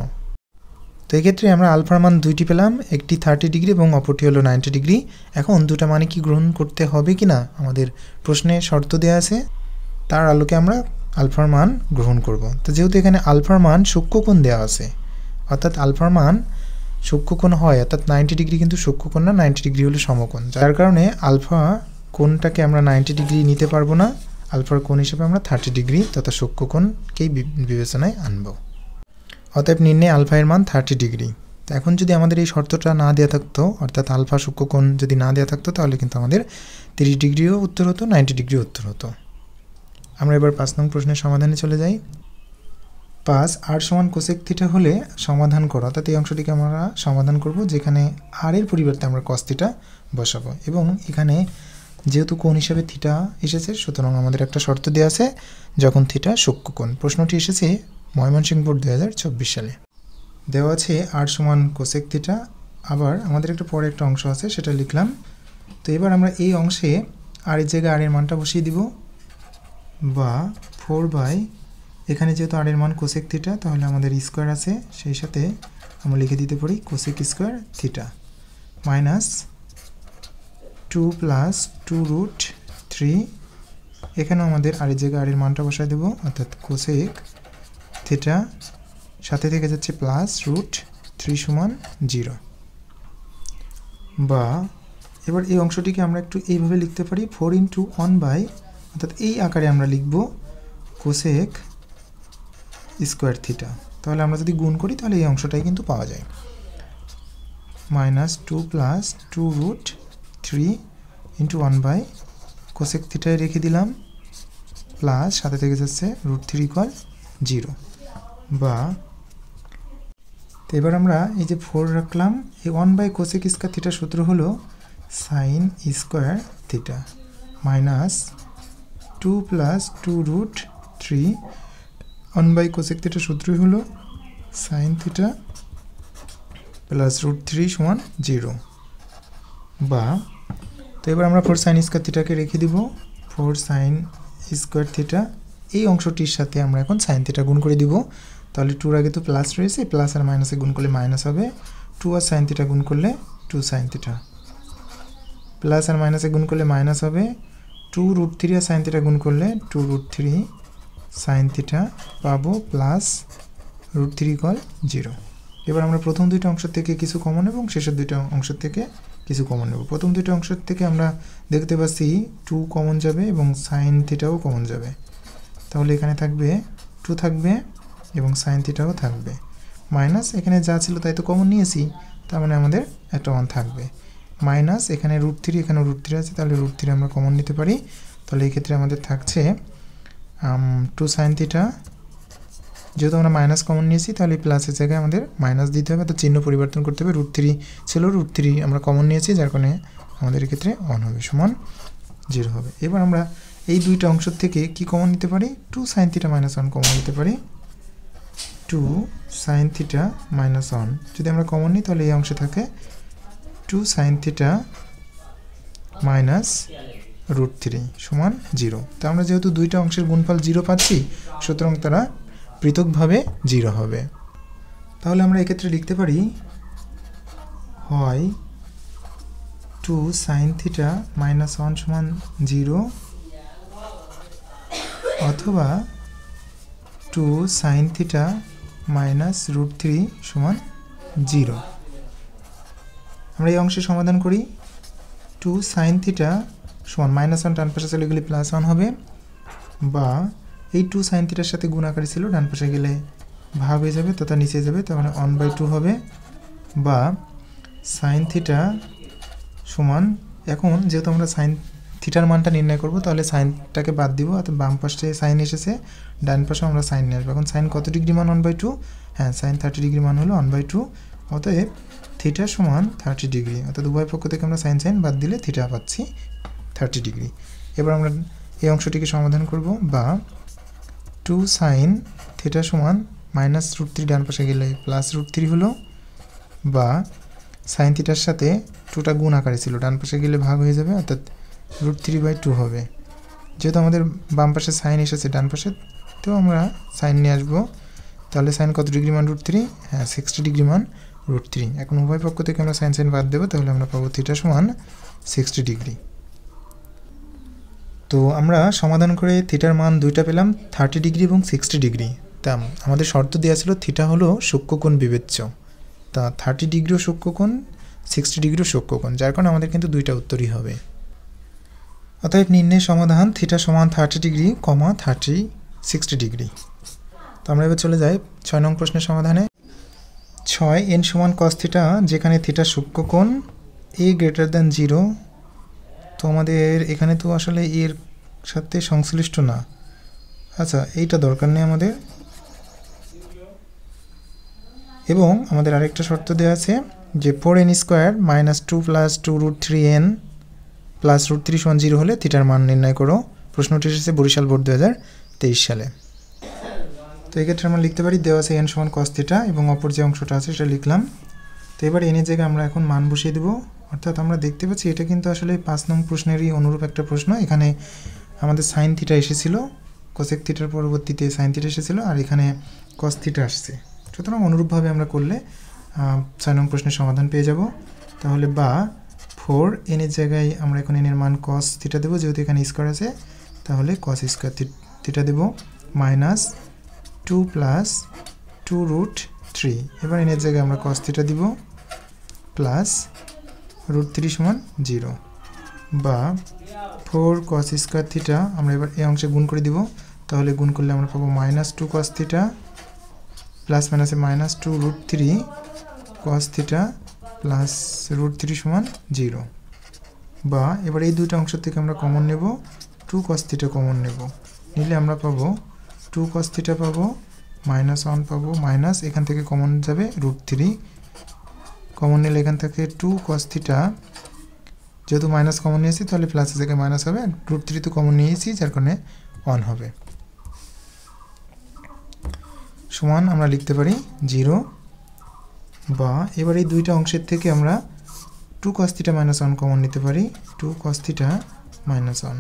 তো এক্ষেত্রে আমরা আলফার মান দুইটি পেলাম, একটি 30 ডিগ্রি এবং অপরটি হলো 90 ডিগ্রি। এখন দুটা মানে কি গ্রহণ করতে হবে কি না আমাদের প্রশ্নে শর্ত দেওয়া আছে, তার আলোকে আমরা আলফার মান গ্রহণ করব। তো যেহেতু এখানে আলফার মান সূক্ষ্মকোণ দেওয়া আছে, অর্থাৎ আলফার মান সূক্ষ্মকোণ হয়, অর্থাৎ 90 ডিগ্রি কিন্তু সূক্ষ্মকোণ না, 90 ডিগ্রি হলো সমকোণ, যার কারণে আলফা কোণটাকে আমরা 90 ডিগ্রি নিতে পারবো না। আলফার কোণ হিসেবে আমরা 30 ডিগ্রি তথা সূক্ষ্মকোণকেই বিবেচনায় আনব। অতএব নির্ণয়ে আলফা এর মান 30 ডিগ্রি। তো এখন যদি আমাদের এই শর্তটা না দেওয়া থাকতো, অর্থাৎ আলফা সূক্ষ্মকোণ যদি না দেওয়া থাকতো, তাহলে কিন্তু আমাদের 30 ডিগ্রিও উত্তর হতো, 90 ডিগ্রিও উত্তর হতো। আমরা এবার 5 নং প্রশ্নের সমাধানে চলে যাই। 5 r সমান কোসেক থিটা হলে সমাধান করো, অর্থাৎ এই অংশটিকে আমরা সমাধান করব, যেখানে r এর পরিবর্তে আমরা cos থিটা বসাবো। এবং এখানে যেহেতু কোণ হিসেবে থিটা এসেছে, সুতরাং আমাদের একটা শর্ত দেওয়া আছে, যখন থিটা সূক্ষ্মকোণ। প্রশ্নটি এসেছে ময়মনসিংহ বোর্ড 2024 সালে। দেওয়া আছে r সমান কোসেক থিটা, আবার আমাদের একটা পরে একটা অংশ আছে সেটা লিখলাম। তো এবার আমরা এই অংশে r এর জায়গায় r এর মানটা বসিয়ে দিব, বা 4 এখানে যেহেতু r এর মান কোসেক থিটা, তাহলে আমাদের স্কোয়ার আছে, সেই সাথে আমরা লিখে দিতে পারি কোসেক স্কোয়ার থিটা মাইনাস 2 + 2√3। এখানেও আমাদের r এর জায়গায় r এর মানটা বসায় দেব, অর্থাৎ কোসেক থিটা সাথে থেকে যাচ্ছে +√3 সমান 0। বা এবার এই অংশটিকে আমরা একটু এইভাবে লিখতে পারি, 4 × 1/, অর্থাৎ এই আকারে আমরা লিখব কোসেক স্কোয়ার থিটা। তাহলে আমরা যদি গুণ করি তাহলে এই অংশটাই কিন্তু পাওয়া যায়, -2 + 2√3 × 1/, কোসেক থিটায় রেখে দিলাম, প্লাস সাথে থেকে যাচ্ছে √3 = 0। বা তো এবার আমরা এই যে 4 রাখলাম, এই 1/, কোসেক স্কোয়ার থিটার সূত্র হলো sine square theta minus 2 + 2√3, 1/, cosec থিটার সূত্রই হলো sine theta plus root three সমান 0 বা তো এবার আমরা 4 সাইন স্কোয়ার থিটাকে রেখে দিব 4 সাইন স্কোয়ার থিটা এই অংশটির সাথে আমরা এখন সাইন থিটা গুণ করে দিব তাহলে 2 এর আগে তো প্লাস রয়েছে প্লাস আর মাইনাসে গুণ করলে মাইনাস হবে 2 আর সাইন থিটা গুণ করলে 2 সাইন থিটা প্লাস আর মাইনাসে গুণ করলে মাইনাস হবে 2 রুট থ্রি আর সাইন থিটা গুণ করলে 2 রুট থ্রি সাইন থিটা পাবো প্লাস রুট থ্রি ইকুয়াল 0 এবার আমরা প্রথম দুইটা অংশ থেকে কিছু কমন এবং শেষের দুইটা অংশ থেকে কিছু কমন নেব প্রথম দুইটা অংশ থেকে আমরা দেখতে পাচ্ছি 2 কমন যাবে এবং সাইন থিটাও কমন যাবে তাহলে এখানে থাকবে 2 থাকবে এবং সাইন থিটাও থাকবে মাইনাস এখানে যা ছিল তাই তো কমন নিয়েছি তার মানে আমাদের একটা 1 থাকবে মাইনাস এখানে রুট থ্রি এখানে রুট থ্রি আছে তাহলে রুট থ্রি আমরা কমন নিতে পারি তাহলে এই ক্ষেত্রে আমাদের থাকছে 2 সাইন থিটা যেহেতু আমরা মাইনাস কমন নিয়েছি তাহলে প্লাসের জায়গায় আমাদের মাইনাস দিতে হবে তো চিহ্ন পরিবর্তন করতে হবে রুট থ্রি ছিল রুট থ্রি আমরা কমন নিয়েছি যার কারণে আমাদের ক্ষেত্রে 1 হবে সমান 0 হবে এবার আমরা এই দুইটা অংশ থেকে কি কমন নিতে পারি 2 সাইন থিটা মাইনাস 1 কমন নিতে পারি 2 সাইন থিটা মাইনাস 1 যদি আমরা কমন নিই তাহলে এই অংশে থাকে 2 sine theta minus root three সমান 0 তো আমরা যেহেতু দুইটা অংশের গুণফল 0 পাচ্ছি সুতরাং তারা পৃথকভাবে 0 হবে তাহলে আমরা এক্ষেত্রে লিখতে পারি হয় 2 সাইন থিটা মাইনাস 1 সমান 0 অথবা 2 sine theta minus root three সমান 0 আমরা এই অংশের সমাধান করি 2 সাইন থিটা সমান মাইনাস 1 ডান পাশে চলে গেলে প্লাস 1 হবে বা এই 2 সাইন থিটার সাথে গুণ আকারে ছিল ডান পাশে গেলে ভাগ হয়ে যাবে তথা নিচে যাবে তার মানে 1/2 হবে বা সাইন থিটা সমান এখন যেহেতু আমরা সাইন থিটার মানটা নির্ণয় করব তাহলে সাইনটাকে বাদ দিব অর্থাৎ বাম পাশে সাইন এসেছে ডান পাশে আমরা সাইন নিয়ে আসবো এখন সাইন কত ডিগ্রি মান 1/2 হ্যাঁ সাইন 30 ডিগ্রি মান হলো 1/2 অতএব থিটা সমান 30 ডিগ্রি অর্থাৎ উভয় পক্ষ থেকে আমরা সাইন সাইন বাদ দিলে থিটা পাচ্ছি 30 ডিগ্রি এবার আমরা এই অংশটিকে সমাধান করব বা 2 সাইন থিটা সমান মাইনাস রুট থ্রি ডান পাশে গেলে প্লাস রুট থ্রি হলো বা সাইন থিটার সাথে 2টা গুণ আকারে ছিল ডান পাশে গেলে ভাগ হয়ে যাবে অর্থাৎ রুট 3/2 হবে যেহেতু আমাদের বাম পাশে সাইন এসেছে ডান পাশে তো আমরা সাইন নিয়ে আসবো তাহলে সাইন কত ডিগ্রি মান রুট থ্রি হ্যাঁ 60 ডিগ্রি মান রুট থ্রি এখন উভয় পক্ষ থেকে আমরা সাইন সাইন বাদ দেবো তাহলে আমরা পাবো থিটা সমান 60 ডিগ্রি তো আমরা সমাধান করে থিটার মান দুইটা পেলাম 30 ডিগ্রি এবং 60 ডিগ্রি তা আমাদের শর্ত দেওয়া ছিল থিটা হলো সূক্ষ্মকোণ বিবেচ্য তা 30 ডিগ্রিও সূক্ষ্মকোণ 60 ডিগ্রিও সূক্ষ্মকোণ যার কারণে আমাদের কিন্তু দুইটা উত্তরই হবে অতএব নির্ণয় সমাধান থিটা সমান 30 ডিগ্রি, 60 ডিগ্রি। তো আমরা এবার চলে যাই 6 নং প্রশ্নের সমাধানে। 6 n সমান cos থিটা যেখানে থিটা সূক্ষ্মকোণ a গ্রেটার দ্যান 0। তো আমাদের এখানে তো আসলে এর সাথে সংশ্লিষ্ট না, আচ্ছা এইটা দরকার নেই আমাদের। এবং আমাদের আরেকটা শর্ত দেওয়া আছে যে 4n square minus 2 plus 2 root 3n plus root 3 সমান 0 হলে থিটার মান নির্ণয় করো। প্রশ্নটি এসেছে বরিশাল বোর্ড 2023 সালে। তো এক্ষেত্রে আমরা লিখতে পারি দেওয়া আছে n সমান cos থিটা এবং অপর যে অংশটা আছে সেটা লিখলাম। তো এবার n এর জায়গায় আমরা এখন মান বসিয়ে দেবো। অর্থাৎ আমরা দেখতে পাচ্ছি এটা কিন্তু আসলে 5 নং প্রশ্নেরই অনুরূপ একটা প্রশ্ন। এখানে আমাদের সাইন থিটা এসেছিল, কোসেক থিটার পরবর্তীতে সাইন থিটা এসেছিল, আর এখানে cos থিটা আসছে। সুতরাং অনুরূপভাবে আমরা করলে 6 নং প্রশ্নের সমাধান পেয়ে যাব। তাহলে বা 4n এর জায়গায় আমরা এখন n এর মান cos থিটা দেবো, যেহেতু এখানে স্কোয়ার আছে তাহলে cos স্কোয়ার থিটা দেবো মাইনাস 2 প্লাস 2 রুট 3। এবার n এর জায়গায় আমরা cos থিটা দিব প্লাস রুট 3 সমান 0 বা 4 cos স্কোয়ার থিটা আমরা এবার এই অংশে গুণ করে দিব। তাহলে গুণ করলে আমরা পাবো মাইনাস 2 cos থিটা প্লাস মাইনাসে minus 2 root 3 cos theta plus root 3 সমান 0 বা এবার এই দুটো অংশ থেকে আমরা কমন নেব, 2 cos থিটা কমন নেব, নিলে আমরা পাবো 2 cos থিটা পাবো মাইনাস 1 পাবো মাইনাস এখান থেকে কমন যাবে রুট 3 কমন নিলে এখান থেকে 2 cos থিটা, যেহেতু মাইনাস কমন নিয়েছি তাহলে প্লাসের জায়গায় মাইনাস হবে, রুট 3 তো কমন নিয়েছি যার কারণে 1 হবে। সমান আমরা লিখতে পারি 0, বা এবার এই দুইটা অংশের থেকে আমরা 2 cos θ - 1 কমন নিতে পারি। 2 cos θ - 1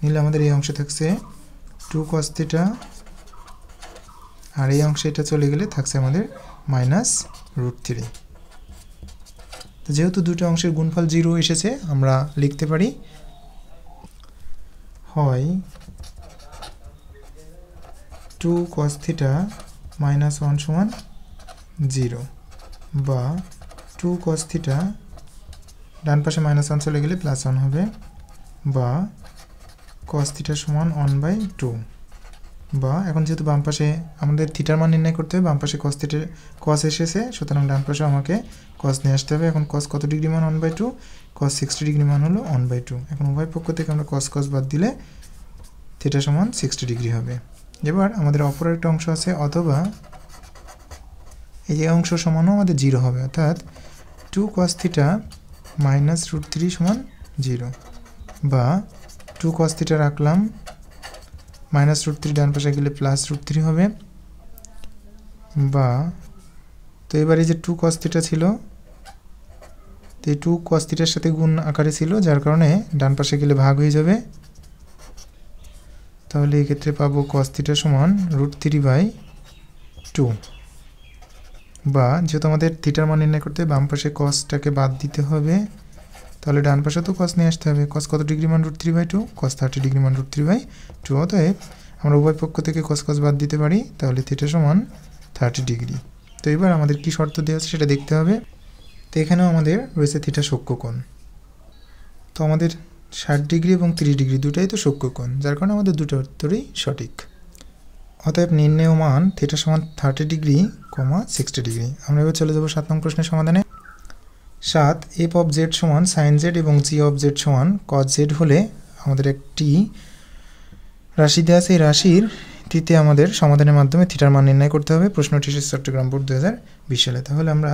নিলে আমাদের এই অংশে থাকছে 2 cos θ, আর এই অংশে এটা চলে গেলে থাকছে আমাদের -√3। তো যেহেতু দুটো অংশের গুণফল 0 এসেছে, আমরা লিখতে পারি হয় 2 cos θ - 1 সমান 0, বা 2 cos θ ডান পাশে -1 চলে গেলে +1 হবে, বা cos θ সমান 1/2, বা এখন যেহেতু বাম পাশে আমাদের থিটার মান নির্ণয় করতে হবে, বাম পাশে cos এসেছে, সুতরাং ডান পাশে আমাকে cos নিয়ে আসতে হবে। এখন cos কত ডিগ্রি মান? 1/2, cos 60 ডিগ্রি মান হলো 1/2। এখন উভয় পক্ষ থেকে আমরা cos বাদ দিলে থিটা সমান 60 ডিগ্রি হবে। এবার আমাদের অপর একটা অংশ আছে, অথবা এই যে অংশ সমানও আমাদের 0 হবে, অর্থাৎ 2 cos θ - √3 সমান 0, বা 2 cos θ রাখলাম, -√3 ডান পাশে গেলে +√3 হবে, বা তো এবার এই যে 2 cos θ ছিল, তো এই 2 cos θ এর সাথে গুণ আকারে ছিল, যার কারণে ডান পাশে গেলে ভাগ হয়ে যাবে। তাহলে এই ক্ষেত্রে পাবো cos θ সমান √3/2, বা যেহেতু আমাদের থিটার মান নির্ণয় করতে বাম পাশে cosটাকে বাদ দিতে হবে, তাহলে ডান পাশে তো cos নিয়ে আসতে হবে। cos কত ডিগ্রি মান? √3/2, cos 30 ডিগ্রি মান √3/2। অতএব আমরা উভয় পক্ষ থেকে cos বাদ দিতে পারি, তাহলে থিটা সমান 30 ডিগ্রি। তো এবার আমাদের কি শর্ত দেওয়া আছে সেটা দেখতে হবে। তো এখানেও আমাদের রয়েছে থিটা সূক্ষ্মকোণ। তো আমাদের 60 ডিগ্রি এবং 30 ডিগ্রি দুটাই তো সূক্ষ্মকোণ, যার কারণে আমাদের দুটো উত্তরই সঠিক। অতএব নির্ণেয় মান থিটা সমান 30 ডিগ্রি, 60 ডিগ্রি। আমরা এবার চলে যাব 7 নং প্রশ্নের সমাধানে। 7 f of z সমান sin z এবং g of z সমান cos z হলে আমাদের একটি রাশি দেওয়া আছে। এই রাশির টিতে আমাদের সমাধানের মাধ্যমে থিটার মান নির্ণয় করতে হবে। প্রশ্নটি এসেছে চট্টগ্রাম বোর্ড 2020 সালে। তাহলে আমরা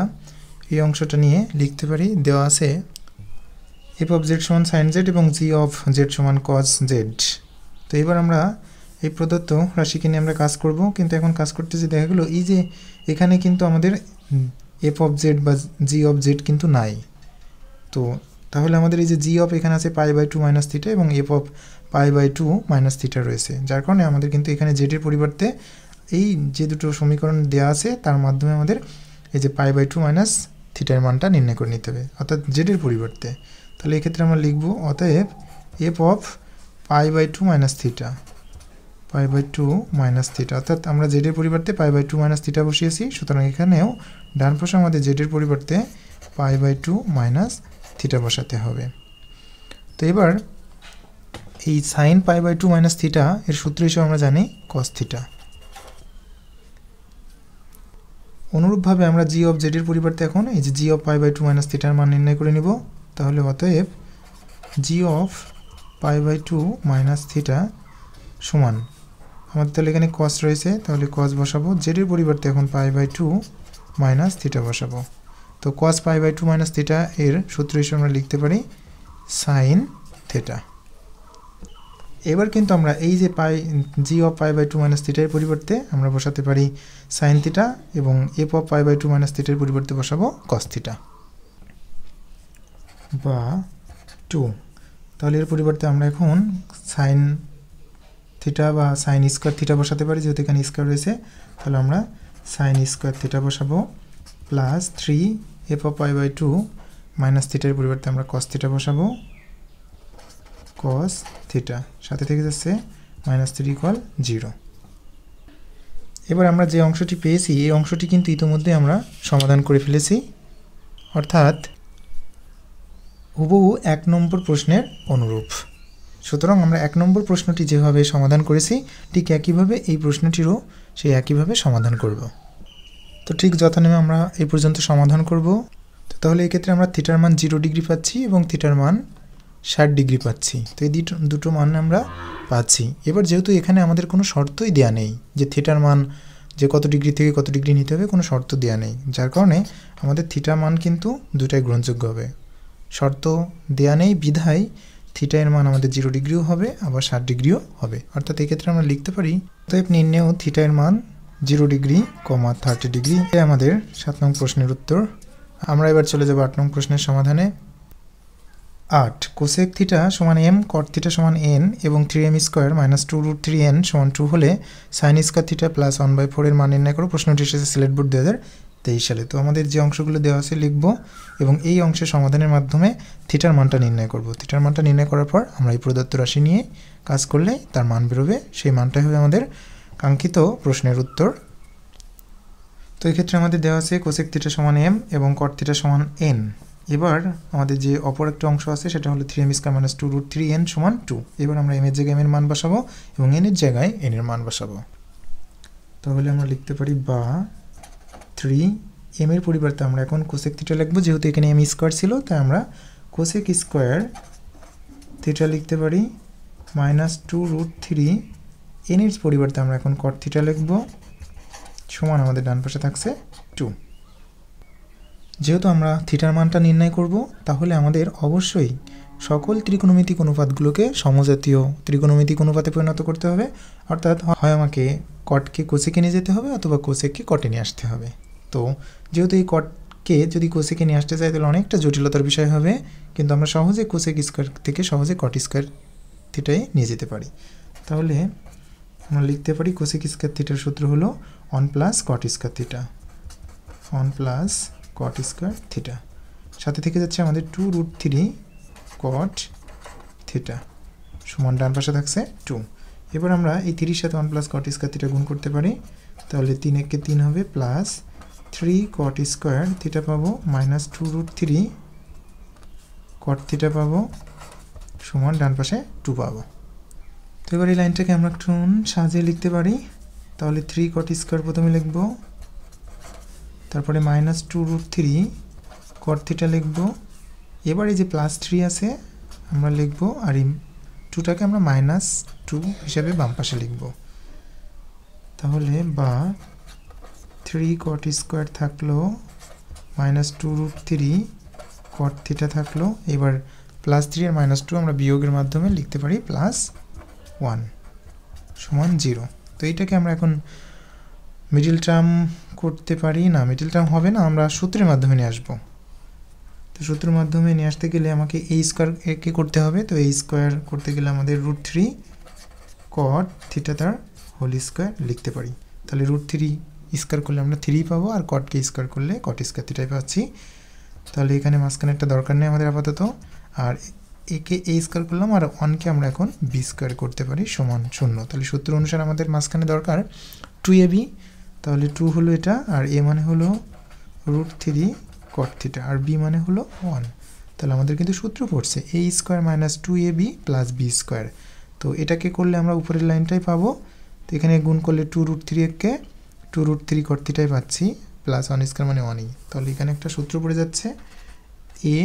এই অংশটা নিয়ে লিখতে পারি, দেওয়া আছে f of z সমান sin z এবং g of z সমান cos z। তো এবার আমরা এই প্রদত্ত রাশিকে নিয়ে আমরা কাজ করব, কিন্তু এখন কাজ করতে যে দেখা গেলো এই যে এখানে কিন্তু আমাদের f of z বা g of z কিন্তু নাই। তো তাহলে আমাদের এই যে g of এখানে আছে π/2 - θ এবং f of π/2 - θ রয়েছে, যার কারণে আমাদের কিন্তু এখানে z এর পরিবর্তে এই যে দুটো সমীকরণ দেওয়া আছে তার মাধ্যমে আমাদের এই যে π/2 - θ এর মানটা নির্ণয় করে নিতে হবে, অর্থাৎ z এর পরিবর্তে। তাহলে এক্ষেত্রে আমরা লিখব অতএব f of π/2 - θ, π/2 - θ, অর্থাৎ আমরা z এর পরিবর্তে π/2 - θ বসিয়েছি, সুতরাং এখানেও ডান পাশে আমাদের z এর পরিবর্তে π/2 - θ বসাতে হবে। তো এবার এই sin π/2 - θ এর সূত্র হিসেবে আমরা জানি cos θ। অনুরূপভাবে আমরা g of z এর পরিবর্তে এখন এই যে g of π/2 - θ এর মান নির্ণয় করে নিব। তাহলে অতএব g of π/2 - θ সমান আমাদের তাহলে এখানে cos রয়েছে, তাহলে cos বসাবো, z এর পরিবর্তে এখন π/2 - θ বসাবো। তো cos π/2 - θ এর সূত্র হিসেবে আমরা লিখতে পারি sin θ। এবার কিন্তু আমরা এই যে g of π/2 - θ এর পরিবর্তে আমরা বসাতে পারি sin θ, এবং f of π/2 - θ এর পরিবর্তে বসাবো cos θ বা 2। তাহলে এর পরিবর্তে আমরা এখন sin θ বা sin স্কয়ার θ বসাতে পারি, যেহেতু এখানে স্কয়ার রয়েছে। তাহলে আমরা sin স্কয়ার θ বসাবো প্লাস 3 f of π/2 - θ এর পরিবর্তে আমরা cos θ বসাবো, cos θ সাথে থেকে যাচ্ছে -3 = 0। এবার আমরা যে অংশটি পেয়েছি এই অংশটি কিন্তু ইতিমধ্যে আমরা সমাধান করে ফেলেছি, অর্থাৎ হুবহু 1 নম্বর প্রশ্নের অনুরূপ। সুতরাং আমরা 1 নম্বর প্রশ্নটি যেভাবে সমাধান করেছি ঠিক একইভাবে এই প্রশ্নটিরও সেই একইভাবে সমাধান করব। তো ঠিক যথানেমে আমরা এই পর্যন্ত সমাধান করব। তো তাহলে এক্ষেত্রে আমরা থিটার মান 0 ডিগ্রি পাচ্ছি এবং থিটার মান 60 ডিগ্রি পাচ্ছি। তো এই দুটো মান আমরা পাচ্ছি। এবার যেহেতু এখানে আমাদের কোনো শর্তই দেয়া নেই যে থিটার মান যে কত ডিগ্রি থেকে কত ডিগ্রি নিতে হবে, কোনো শর্ত দেয়া নেই, যার কারণে আমাদের থিটা মান কিন্তু দুটাই গ্রহণযোগ্য হবে। শর্ত দেয়া নেই বিধায় থিটা এর মান আমাদের 0 ডিগ্রিও হবে আবার 60 ডিগ্রিও হবে, অর্থাৎ এক্ষেত্রে আমরা লিখতে পারি অতএব নির্ণেয় থিটা এর মান 0 ডিগ্রি, 30 ডিগ্রি। আমাদের 7 নং প্রশ্নের উত্তর। আমরা এবার চলে যাব 8 নং প্রশ্নের সমাধানে। 8 কোসেক থিটা সমান m, কট থিটা সমান n এবং 3m স্কোয়ার মাইনাস 2√3n সমান 2 হলে সাইন স্কোয়ার থিটা প্লাস 1/4 এর মান নির্ণয় করো। প্রশ্নটি এসেছে সিলেট বোর্ড 2023 সালে। তো আমাদের যে অংশগুলো দেওয়া আছে লিখব এবং এই অংশের সমাধানের মাধ্যমে থিটার মানটা নির্ণয় করব। থিটার মানটা নির্ণয় করার পর আমরা এই প্রদত্ত রাশি নিয়ে কাজ করলে তার মান বেরোবে, সেই মানটাই হবে আমাদের কাঙ্ক্ষিত প্রশ্নের উত্তর। তো এই ক্ষেত্রে আমাদের দেওয়া আছে কোসেক থিটা সমান m এবং কট থিটা সমান n। এবার আমাদের যে অপর একটা অংশ আছে সেটা হলো 3m স্কয়ার মাইনাস 2√3n সমান 2। এবার আমরা m এর জায়গায় m এর মান বসাবো এবং n এর জায়গায় n এর মান বসাবো। তাহলে আমরা লিখতে পারি বা 3m এর পরিবর্তে আমরা এখন কোসেক থিটা লিখব, যেহেতু এখানে m স্কয়ার ছিল তাই আমরা কোসেক স্কয়ার থিটা লিখতে পারি মাইনাস 2√3 n এর পরিবর্তে আমরা এখন কট থিটা লিখব সমান আমাদের ডান পাশে থাকছে 2। যেহেতু আমরা থিটার মানটা নির্ণয় করব তাহলে আমাদের অবশ্যই সকল ত্রিকোণমিতিক অনুপাতগুলোকে সমজাতীয় ত্রিকোণমিতিক অনুপাতে পরিণত করতে হবে। অর্থাৎ হয় আমাকে কটকে কোসেকে নিয়ে যেতে হবে অথবা কোসেককে কটে নিয়ে আসতে হবে। তো যেহেতু এই কটকে যদি কোসেকে নিয়ে আসতে চাই তাহলে অনেকটা জটিলতার বিষয় হবে, কিন্তু আমরা সহজে কোসেক স্কয়ার থেকে সহজে কট স্কয়ার থিটায় নিয়ে যেতে পারি। তাহলে আমরা লিখতে পারি কোসেক স্কয়ার থিটার সূত্র হলো 1 plus cot square theta, 1 plus cot square theta, সাথে থেকে যাচ্ছে আমাদের 2√3 কট থিটা সমান ডান পাশে থাকছে 2। এবার আমরা এই 3 সাথে 1 প্লাস কট স্কয়ার থিটা গুণ করতে পারি, তাহলে 3 একে 3 হবে প্লাস 3 কট স্কয়ার থিটা পাবো মাইনাস 2√3 কট থিটা পাবো সমান ডান পাশে 2 পাবো। তো এবার এই লাইনটাকে আমরা একটু সাজিয়ে লিখতে পারি। তাহলে 3 কট স্কয়ার প্রথমে লিখব, তারপরে মাইনাস 2√3 কট থিটা লিখব। এবার এই যে প্লাস 3 আছে আমরা লিখব, আর এই 2টাকে আমরা মাইনাস 2 হিসাবে বাম পাশে লিখব। তাহলে বা 3 কট স্কয়ার থাকলো মাইনাস 2√3 কট থিটা থাকলো। এবার প্লাস 3 আর মাইনাস 2 আমরা বিয়োগের মাধ্যমে লিখতে পারি প্লাস 1 সমান 0। তো এইটাকে আমরা এখন মিডল টার্ম করতে পারি না, মিডল টার্ম হবে না, আমরা সূত্রের মাধ্যমে নিয়ে আসবো। তো সূত্রের মাধ্যমে নিয়ে আসতে গেলে আমাকে এই স্কয়ার কে করতে হবে। তো এই স্কয়ার করতে গেলে আমাদের √3 কট থিটা তার হোল স্কয়ার লিখতে পারি। তাহলে √3 স্কয়ার করলে আমরা 3 পাবো, আর কটকে স্কয়ার করলে কট স্কয়ার থিটাই পাচ্ছি। তাহলে এখানে মাঝখানে একটা দরকার নেই আমাদের আপাতত, আর একে a স্কয়ার করলাম আর 1কে আমরা এখন b স্কয়ার করতে পারি সমান 0। তাহলে সূত্র অনুসারে আমাদের মাঝখানে দরকার 2ab, তাহলে 2 হলো এটা, আর a মানে হলো √3 কট থিটা, আর b মানে হলো 1। তাহলে আমাদের কিন্তু সূত্র পড়ছে a square minus 2ab plus b square. তো এটাকে করলে আমরা উপরের লাইনটাই পাবো। তো এখানে গুণ করলে 2√3কে 2√3 কট থিটাই পাচ্ছি, প্লাস 1 স্কয়ার মানে 1ই। তাহলে এখানে একটা সূত্র পড়ে যাচ্ছে a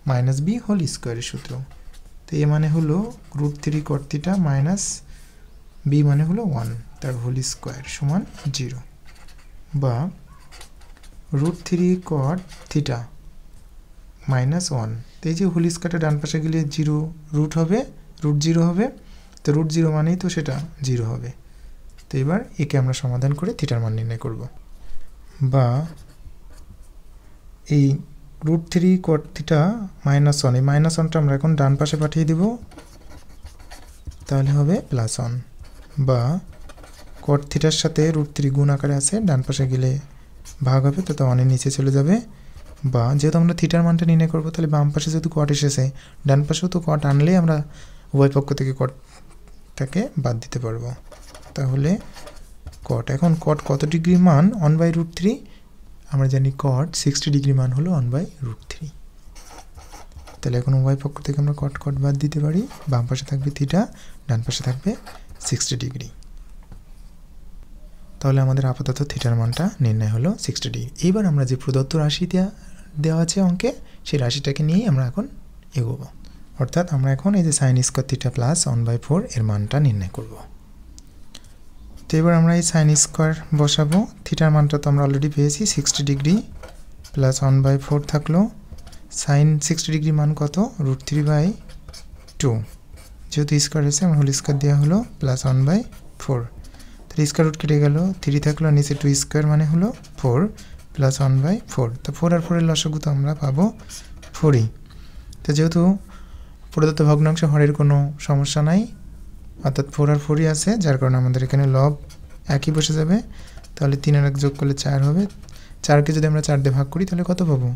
মাইনাস বি হোল স্কোয়ারের সূত্র। তো এ মানে হলো √3 কট থিটা মাইনাস বি মানে হলো 1 তার হোল স্কোয়ার সমান 0, বা √3 কট থিটা মাইনাস 1। তো এই যে হোল স্কোয়ারটা ডান পাশে গেলে 0 রুট হবে, √0 হবে। তো √0 মানেই তো সেটা 0 হবে। তো এবার একে আমরা সমাধান করে থিটার মান নির্ণয় করব। বা এই √3 কট থিটা মাইনাস 1, এই মাইনাস 1টা আমরা এখন ডান পাশে পাঠিয়ে দিব, তাহলে হবে প্লাস 1। বা কট থিটার সাথে √3 গুণ আকারে আছে, ডান পাশে গেলে ভাগ হবে, তো 1-এর নিচে চলে যাবে। বা যেহেতু আমরা থিটার মানটা নির্ণয় করবো, তাহলে বাম পাশে যেহেতু কট এসেছে ডান পাশেও তো কট আনলেই আমরা উভয় পক্ষ থেকে কটটাকে বাদ দিতে পারবো। তাহলে কট, এখন কট কত ডিগ্রি মান 1/√3, আমরা জানি কট 60 ডিগ্রি মান হলো 1/√3। তাহলে এখন উভয় পক্ষ থেকে আমরা কট কট বাদ দিতে পারি, বাম পাশে থাকবে থিটা, ডান পাশে থাকবে 60 ডিগ্রি। তাহলে আমাদের আপাতত থিটার মানটা নির্ণয় হলো 60 ডিগ্রি। এইবার আমরা যে প্রদত্ত রাশি দেওয়া আছে অঙ্কে, সেই রাশিটাকে নিয়েই আমরা এখন এগোবো। অর্থাৎ আমরা এখন এই যে সাইন স্কয়ার থিটা প্লাস 1/4 এর মানটা নির্ণয় করব। তো এবার আমরা এই সাইন স্কয়ার বসাবো। থিটার মানটা তো আমরা অলরেডি পেয়েছি 60 ডিগ্রি, প্লাস 1/4 থাকলো। সাইন 60 ডিগ্রি মান কত, √3/2, যেহেতু স্কয়ার এসে আমার হোল স্কয়ার দেওয়া হলো প্লাস 1/4। তো তাহলে স্কোয়ার রুট কেটে গেল, 3 থাকলো, নিচে 2 স্কোয়ার মানে হলো 4 প্লাস 1/4। তো 4 আর 4 এর লসাগু তো আমরা পাবো 4ই। তো যেহেতু প্রদত্ত ভগ্নাংশ হরের কোনো সমস্যা নাই, অর্থাৎ 4 আর 4ই আছে, যার কারণে আমাদের এখানে লব একই বসে যাবে। তাহলে 3 আর 1 যোগ করলে 4 হবে। 4কে যদি আমরা 4 দিয়ে ভাগ করি তাহলে কত পাবো?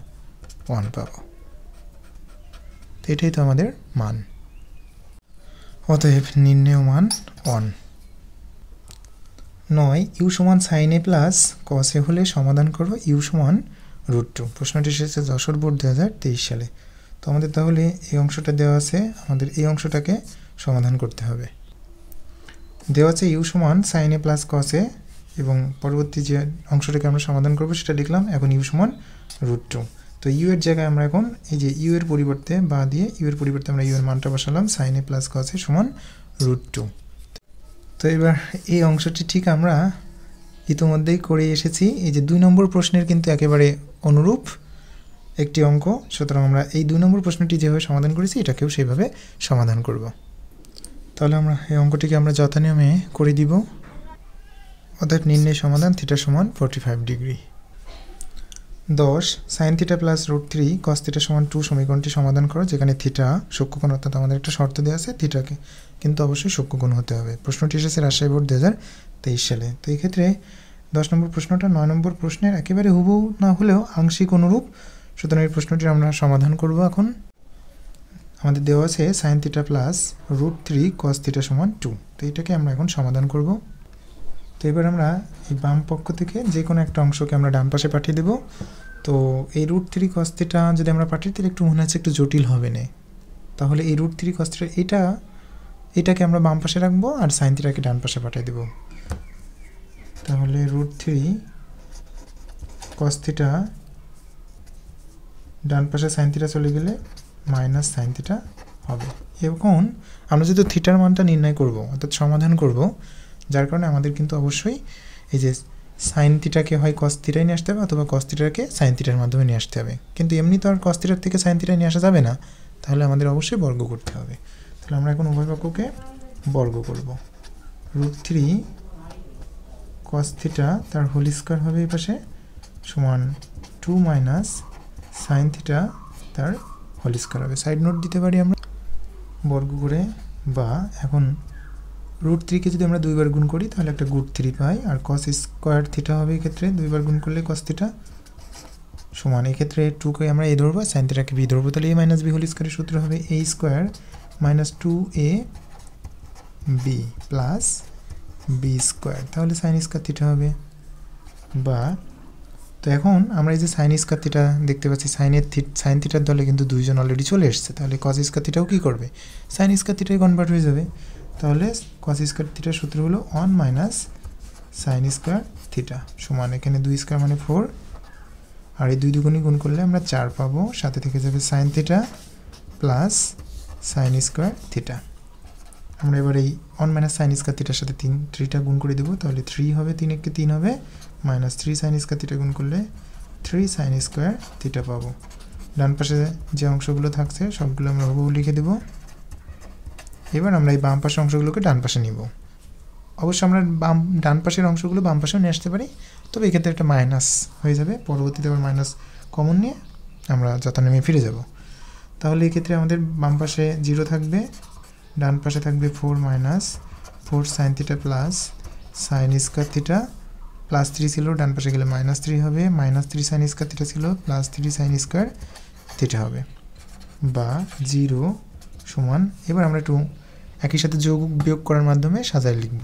1 পাবো। তো এটাই তো আমাদের মান। অতএব নির্ণেয় মান 1। 9 ইউ সমান সাইন এ প্লাস কস এ হলে সমাধান করো ইউ সমান √2। প্রশ্নটি এসেছে যশোর বোর্ড 2023 সালে। তো আমাদের তাহলে এই অংশটা দেওয়া আছে, আমাদের এই অংশটাকে সমাধান করতে হবে। দেওয়া আছে ইউ সমান সাইন এ প্লাস কস এ, এবং পরবর্তী যে অংশটাকে আমরা সমাধান করব সেটা লিখলাম। এখন ইউ সমান √2। তো ইউ এর জায়গায় আমরা এখন এই যে ইউ এর পরিবর্তে বা দিয়ে ইউ এর পরিবর্তে আমরা ইউ এর মানটা বসালাম, সাইন এ প্লাস কস এ সমান √2। তো এবার এই অংশটি ঠিক আমরা ইতিমধ্যেই করে এসেছি। এই যে 2 নম্বর প্রশ্নের কিন্তু একেবারে অনুরূপ একটি অঙ্ক, সুতরাং আমরা এই 2 নম্বর প্রশ্নটি যেভাবে সমাধান করেছি এটাকেও সেইভাবে সমাধান করব। তাহলে আমরা এই অঙ্কটিকে আমরা যথানিয়মে করে দিব। অর্থাৎ নির্ণয় সমাধান থিটা সমান 45 degree. 10 sign theta plus √3 cos theta সমান 2 সমীকরণটি সমাধান করো, যেখানে থিটা সূক্ষ্মকোণ, অর্থাৎ আমাদের একটা শর্ত দেওয়া আছে থিটাকে কিন্তু অবশ্যই সূক্ষ্মকোণ হতে হবে। প্রশ্নটি এসেছে রাজশাহী বোর্ড 2023 সালে। তো এই ক্ষেত্রে 10 নম্বর প্রশ্নটা 9 নম্বর প্রশ্নের একেবারে হুবহু না হলেও আংশিক অনুরূপ, সুতরাং এই প্রশ্নটি আমরা সমাধান করব। এখন আমাদের দেওয়া আছে sign theta plus √3 cos theta সমান 2। তো এটাকে আমরা এখন সমাধান করব। তো এবার আমরা এই বাম পক্ষ থেকে যে কোনো একটা অংশকে আমরা ডান পাশে পাঠিয়ে দেব। তো এই √3 কস থিটা যদি আমরা পাঠিয়ে দিলে একটু মনে হচ্ছে একটু জটিল হবে না, তাহলে এই √3 কস থিটা এটাকে আমরা বাম পাশে রাখবো আর সাইন থিটাকে ডান পাশে পাঠিয়ে দেব। তাহলে √3 কস থিটা ডান পাশে সাইন থিটা চলে গেলে মাইনাস সাইন থিটা হবে। এখন আমরা যদি থিটার মানটা নির্ণয় করব, অর্থাৎ সমাধান করব, যার কারণে আমাদের কিন্তু অবশ্যই এই যে সাইন থিটাকে হয় কস থিটায় নিয়ে আসতে হবে অথবা কস থিটাকে সাইন থিটার মাধ্যমে নিয়ে আসতে হবে। কিন্তু এমনি তো আর কস থিটার থেকে সাইন থিটায় নিয়ে আসা যাবে না, তাহলে আমাদের অবশ্যই বর্গ করতে হবে। তাহলে আমরা এখন উভয় পক্ষকে বর্গ করব। √3 কস থিটা তার হোল স্কোয়ার হবে এই পাশে সমান 2 মাইনাস সাইন থিটা তার হোল স্কোয়ার হবে। সাইড নোট দিতে পারি আমরা বর্গ করে, বা এখন √3কে যদি আমরা 2 বার গুণ করি তাহলে একটা √3 পাই, আর কস স্কোয়ার থিটা হবে এক্ষেত্রে 2 বার গুণ করলে কস থিটা সমান, এক্ষেত্রে 2কে আমরা এ ধরবো, সাইন থিটাকে বি ধরবো, তাহলে a মাইনাস বি হোল স্কোয়ারের সূত্র হবে a square minus 2ab plus B square, তাহলে সাইন স্কোয়ার থিটা হবে। বা তো এখন আমরা এই যে সাইন স্কোয়ার থিটা দেখতে পাচ্ছি, সাইন থিটার দলে কিন্তু দুইজন অলরেডি চলে এসছে, তাহলে কস স্কোয়ার থিটাও কী করবে? সাইন স্কোয়ার থিটাই কনভার্ট হয়ে যাবে। তাহলে কস স্কোয়ার থিটার সূত্র হলো 1 মাইনাস সাইন স্কোয়ার থিটা সমান, এখানে 2 স্কোয়ার মানে 4, আর এই 2 দুগুণই গুণ করলে আমরা 4 পাবো, সাথে থেকে যাবে sign theta plus sign square theta. আমরা এবার এই 1 মাইনাস সাইন স্কোয়ার থিটার সাথে 3টা গুণ করে দেবো, তাহলে 3 হবে, 3 একে 3 হবে, মাইনাস 3 সাইন স্কোয়ার থিটা গুণ করলে 3 সাইন স্কোয়ার থিটা পাবো। ডান পাশে যে অংশগুলো থাকছে সবগুলো আমরা হুবহু লিখে দেবো। এবার আমরা এই বাম পাশের অংশগুলোকে ডান পাশে নিব। অবশ্য আমরা ডান পাশের অংশগুলো বাম পাশেও নিয়ে আসতে পারি, তবে এক্ষেত্রে একটা মাইনাস হয়ে যাবে, পরবর্তীতে আবার মাইনাস কমন নিয়ে আমরা যথানিয়মে ফিরে যাব। তাহলে এক্ষেত্রে আমাদের বাম পাশে 0 থাকবে, ডান পাশে থাকবে 4 minus 4 sign theta plus sign square theta, plus 3 ছিল, ডান পাশে গেলে মাইনাস 3 হবে, মাইনাস 3 সাইন স্কোয়ার থিটা ছিল, প্লাস 3 সাইন স্কোয়ার থিটা হবে, বা 0 সমান, এবার আমরা একটু একই সাথে যোগ বিয়োগ করার মাধ্যমে সাজায় লিখব।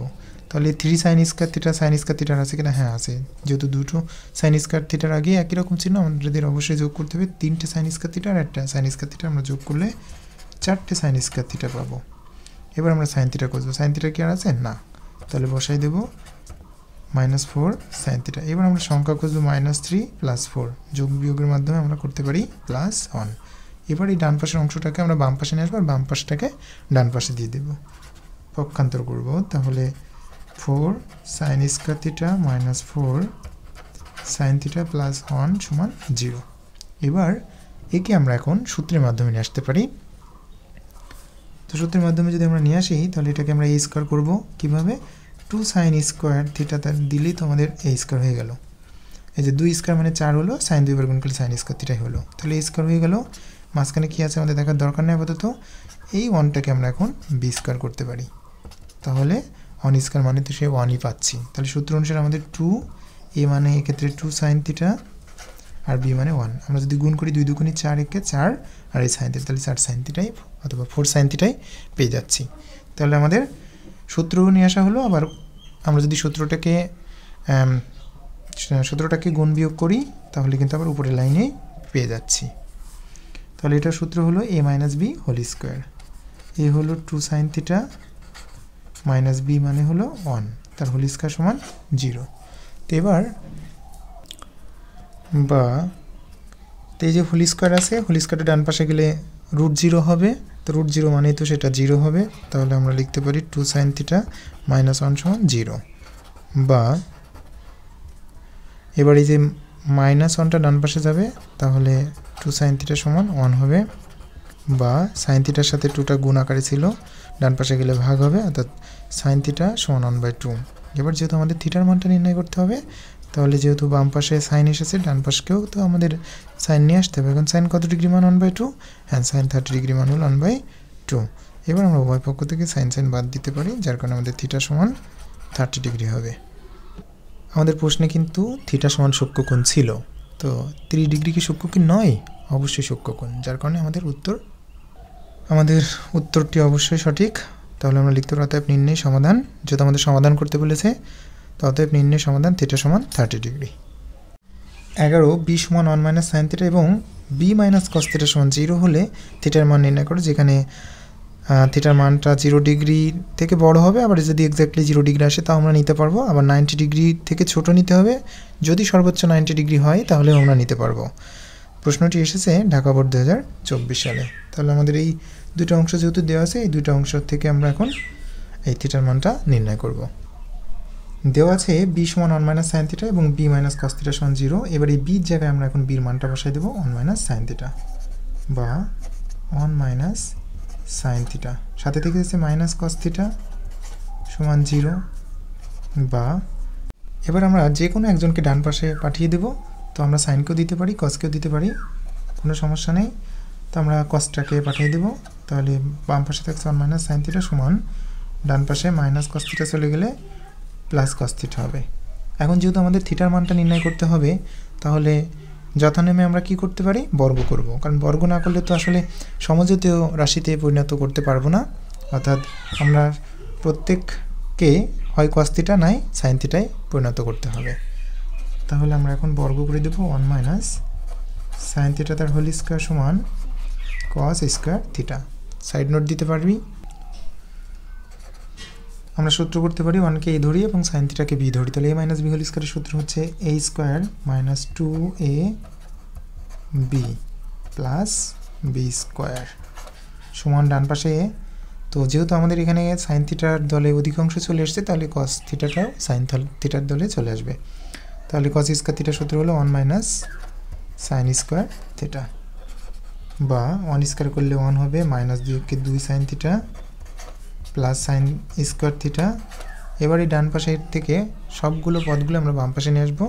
তাহলে 3 sign square theta sine square থিটার আছে কিনা? হ্যাঁ আছে, যেহেতু দুটো সাইন স্কোয়ার থিটার আগে একই রকম চিহ্ন, আমাদের অবশ্যই যোগ করতে হবে। 3টে সাইন স্কোয়ার থিটা আর একটা সাইন স্কোয়ার থিটা আমরা যোগ করলে 4টে সাইন স্কোয়ার থিটা পাবো। এবার আমরা সাইন থিটা করবো, সাইন থিটা কি আর আছে? না, তাহলে বসাই দেবো -4 সাইন থিটা। এবার আমরা সংখ্যা খুঁজবো -3 প্লাস 4, যোগ বিয়োগের মাধ্যমে আমরা করতে পারি +1। এবার এই ডান পাশের অংশটাকে আমরা বাম পাশে নিয়ে আসবো, আর বাম পাশটাকে ডান পাশে দিয়ে দেবো, পক্ষান্তর করব। তাহলে 4 sign square theta -4 sine theta +1 সমান 0। এবার একে আমরা এখন সূত্রের মাধ্যমে নিয়ে আসতে পারি। তো সূত্রের মাধ্যমে যদি আমরা নিয়ে আসি তাহলে এটাকে আমরা a স্কোয়ার করবো, কীভাবে? টু সাইন স্কোয়ার থিটা দিলেই তো আমাদের এ স্কোয়ার হয়ে গেল। এই যে 2 স্কোয়ার মানে 4 হলো, সাইন 2 বার গুণ করলে সাইন স্কোয়ার থিটাই হলো, তাহলে এ স্কোয়ার হয়ে গেল। মাঝখানে কী আছে আমাদের দেখার দরকার নেই আপাতত। এই 1টাকে আমরা এখন বি স্কোয়ার করতে পারি, তাহলে 1 স্কোয়ার মানে তো সে 1ই পাচ্ছি। তাহলে সূত্র অনুসারে আমাদের 2 এ মানে এক্ষেত্রে 2 সাইন থিটা আর বি মানে 1। আমরা যদি গুণ করি 2 দুগুণে 4 একে 4 আর এই সাইন থিটা, তাহলে 4 সাইন থিটাই অথবা 4 সাইন থিটাই পেয়ে যাচ্ছি। তাহলে আমাদের সূত্রও নিয়ে আসা হলো। আবার আমরা যদি সূত্রটাকে গুণ বিয়োগ করি তাহলে কিন্তু আবার উপরের লাইনেই পেয়ে যাচ্ছি। তাহলে এটার সূত্র হলো a minus b whole square. এ হলো 2 সাইন থিটা মাইনাস বি মানে হলো 1, তার হোল স্কোয়ার সমান 0। তো এবার এই যে হোল স্কোয়ার আছে, হোল স্কোয়ারটা ডান পাশে গেলে √0 হবে, তো √0 মানেই তো সেটা 0 হবে। তাহলে আমরা লিখতে পারি 2 সাইন থিটা মাইনাস 1 সমান 0। বা এবার এই যে মাইনাস 1টা ডান পাশে যাবে, তাহলে 2 সাইন থিটা সমান 1 হবে। বা সাইন থিটার সাথে 2টা গুণ আকারে ছিল, ডান পাশে গেলে ভাগ হবে, অর্থাৎ সাইন থিটা সমান 1/2। এবার যেহেতু আমাদের থিটার মানটা নির্ণয় করতে হবে, তাহলে যেহেতু বাম পাশে সাইন এসেছে, ডান পাশকেও তো আমাদের সাইন নিয়ে আসতে হবে। এখন সাইন কত ডিগ্রি মান 1/2, হ্যাঁ সাইন 30 ডিগ্রি মান হল 1/2। এবার আমরা উভয় পক্ষ থেকে সাইন বাদ দিতে পারি, যার কারণে আমাদের থিটা সমান 30 ডিগ্রি হবে। আমাদের প্রশ্নে কিন্তু থিটা সমান সূক্ষ্মকোণ ছিল, তো 30 ডিগ্রি কি সূক্ষ্মকোণ নয়? অবশ্যই সূক্ষ্মকোণ, যার কারণে আমাদের উত্তরটি অবশ্যই সঠিক। তাহলে আমরা লিখতে পারি অতএব নির্ণয় সমাধান, যেহেতু আমাদের সমাধান করতে বলেছে, তো অতএব নির্ণয় সমাধান থিটা সমান 30 ডিগ্রি। 11 বি সমান 1 মাইনাস সাইন থিটা এবং বি মাইনাস কস থিটা সমান 0 হলে থিটার মান নির্ণয় করো, যেখানে থিটার মানটা 0 ডিগ্রি থেকে বড় হবে, আবার যদি এক্স্যাক্টলি 0 ডিগ্রি আসে তাও আমরা নিতে পারবো। আবার 90 ডিগ্রি থেকে ছোট নিতে হবে, যদি সর্বোচ্চ 90 ডিগ্রি হয় তাহলে আমরা নিতে পারবো। প্রশ্নটি এসেছে ঢাকা বোর্ড 2024 সালে। তাহলে আমাদের এই দুটো অংশ যেহেতু দেওয়া আছে, এই দুটো অংশ থেকে আমরা এখন এই থিটার মানটা নির্ণয় করব। দেওয়া আছে বি সমান 1 মাইনাস সাইন থিটা এবং বি মাইনাস কস থিটা সমান 0। এবার এই বির জায়গায় আমরা এখন বির মানটা বসাই দেবো 1 মাইনাস সাইন থিটা, বা 1 মাইনাস সাইন থিটা, সাথে থেকে যাচ্ছে মাইনাস কস থিটা সমান 0। বা এবার আমরা যে কোনো একজনকে ডান পাশে পাঠিয়ে দেব, তো আমরা সাইনকেও দিতে পারি কসকেও দিতে পারি, কোনো সমস্যা নেই। তো আমরা কসটাকে পাঠিয়ে দেব, তাহলে বাম পাশে থাকছে 1 মাইনাস সাইন থিটা সমান, ডান পাশে মাইনাস কস থিটা চলে গেলে প্লাস কস থিটা হবে। এখন যেহেতু আমাদের থিটার মানটা নির্ণয় করতে হবে, তাহলে যথানিয়মে আমরা কি করতে পারি, বর্গ করব, কারণ বর্গ না করলে তো আসলে সমজাতীয় রাশিতে পরিণত করতে পারবো না। অর্থাৎ আমরা প্রত্যেককে হয় কস থিটা নাই সাইন থিটায় পরিণত করতে হবে। তাহলে আমরা এখন বর্গ করে দেব 1 মাইনাস সাইন থিটা তার হোল স্কোয়ার সমান cos square theta. Side note দিতে পারবি, আমরা সূত্র করতে পারি 1কে এ ধরি এবং সাইন থিটাকে বি ধরি। তাহলে এ মাইনাস বি হোল স্কোয়ারের সূত্র হচ্ছে a square minus 2ab plus B square সমান ডান পাশে। তো যেহেতু আমাদের এখানে সাইন থিটার দলে অধিকাংশ চলে এসছে, তাহলে কস থিটাটাও সাইন থিটার দলে চলে আসবে। তাহলে কস স্কোয়ার থিটার সূত্র হলো 1 মাইনাস সাইন স্কোয়ার থিটা, বা 1 স্কোয়ার করলে 1 হবে, minus 2 sine theta plus sign square theta. এবার এই ডান পাশের থেকে সবগুলো পদগুলো আমরা বাম পাশে নিয়ে আসবো,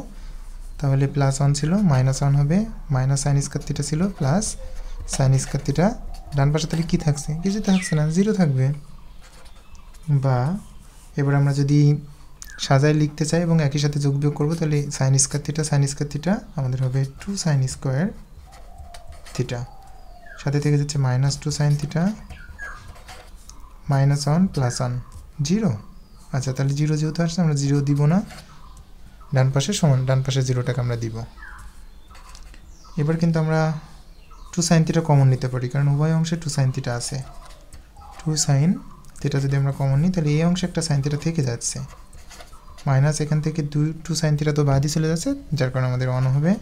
তাহলে প্লাস 1 ছিল মাইনাস 1 হবে, মাইনাস সাইন স্কোয়ার থিটা ছিল প্লাস সাইন স্কোয়ার থিটা। ডান পাশে তাহলে কী থাকছে, কিছু থাকছে না, 0 থাকবে। বা এবার আমরা যদি সাজায় লিখতে চাই এবং একই সাথে যোগ বিয়োগ করবো, তাহলে সাইন স্কোয়ার থিটা আমাদের হবে 2 সাইন স্কোয়ার থিটা, সাথে থেকে যাচ্ছে minus 2 sine theta minus 1 plus 1 0। আচ্ছা, তাহলে 0 যেহেতু আসছে আমরা 0 দিব না, ডান পাশে সমান, ডান পাশে 0টাকে আমরা দিব। এবার কিন্তু আমরা 2 সাইন থিটা কমন নিতে পারি, কারণ উভয় অংশে 2 সাইন থিটা আছে। 2 সাইন থিটা যদি আমরা কমন নিই, তাহলে এই অংশে একটা সাইন থিটা থেকে যাচ্ছে, মাইনাস এখান থেকে 2 সাইন থিটা তো বাদই চলে যাচ্ছে, যার কারণে আমাদের 1 হবে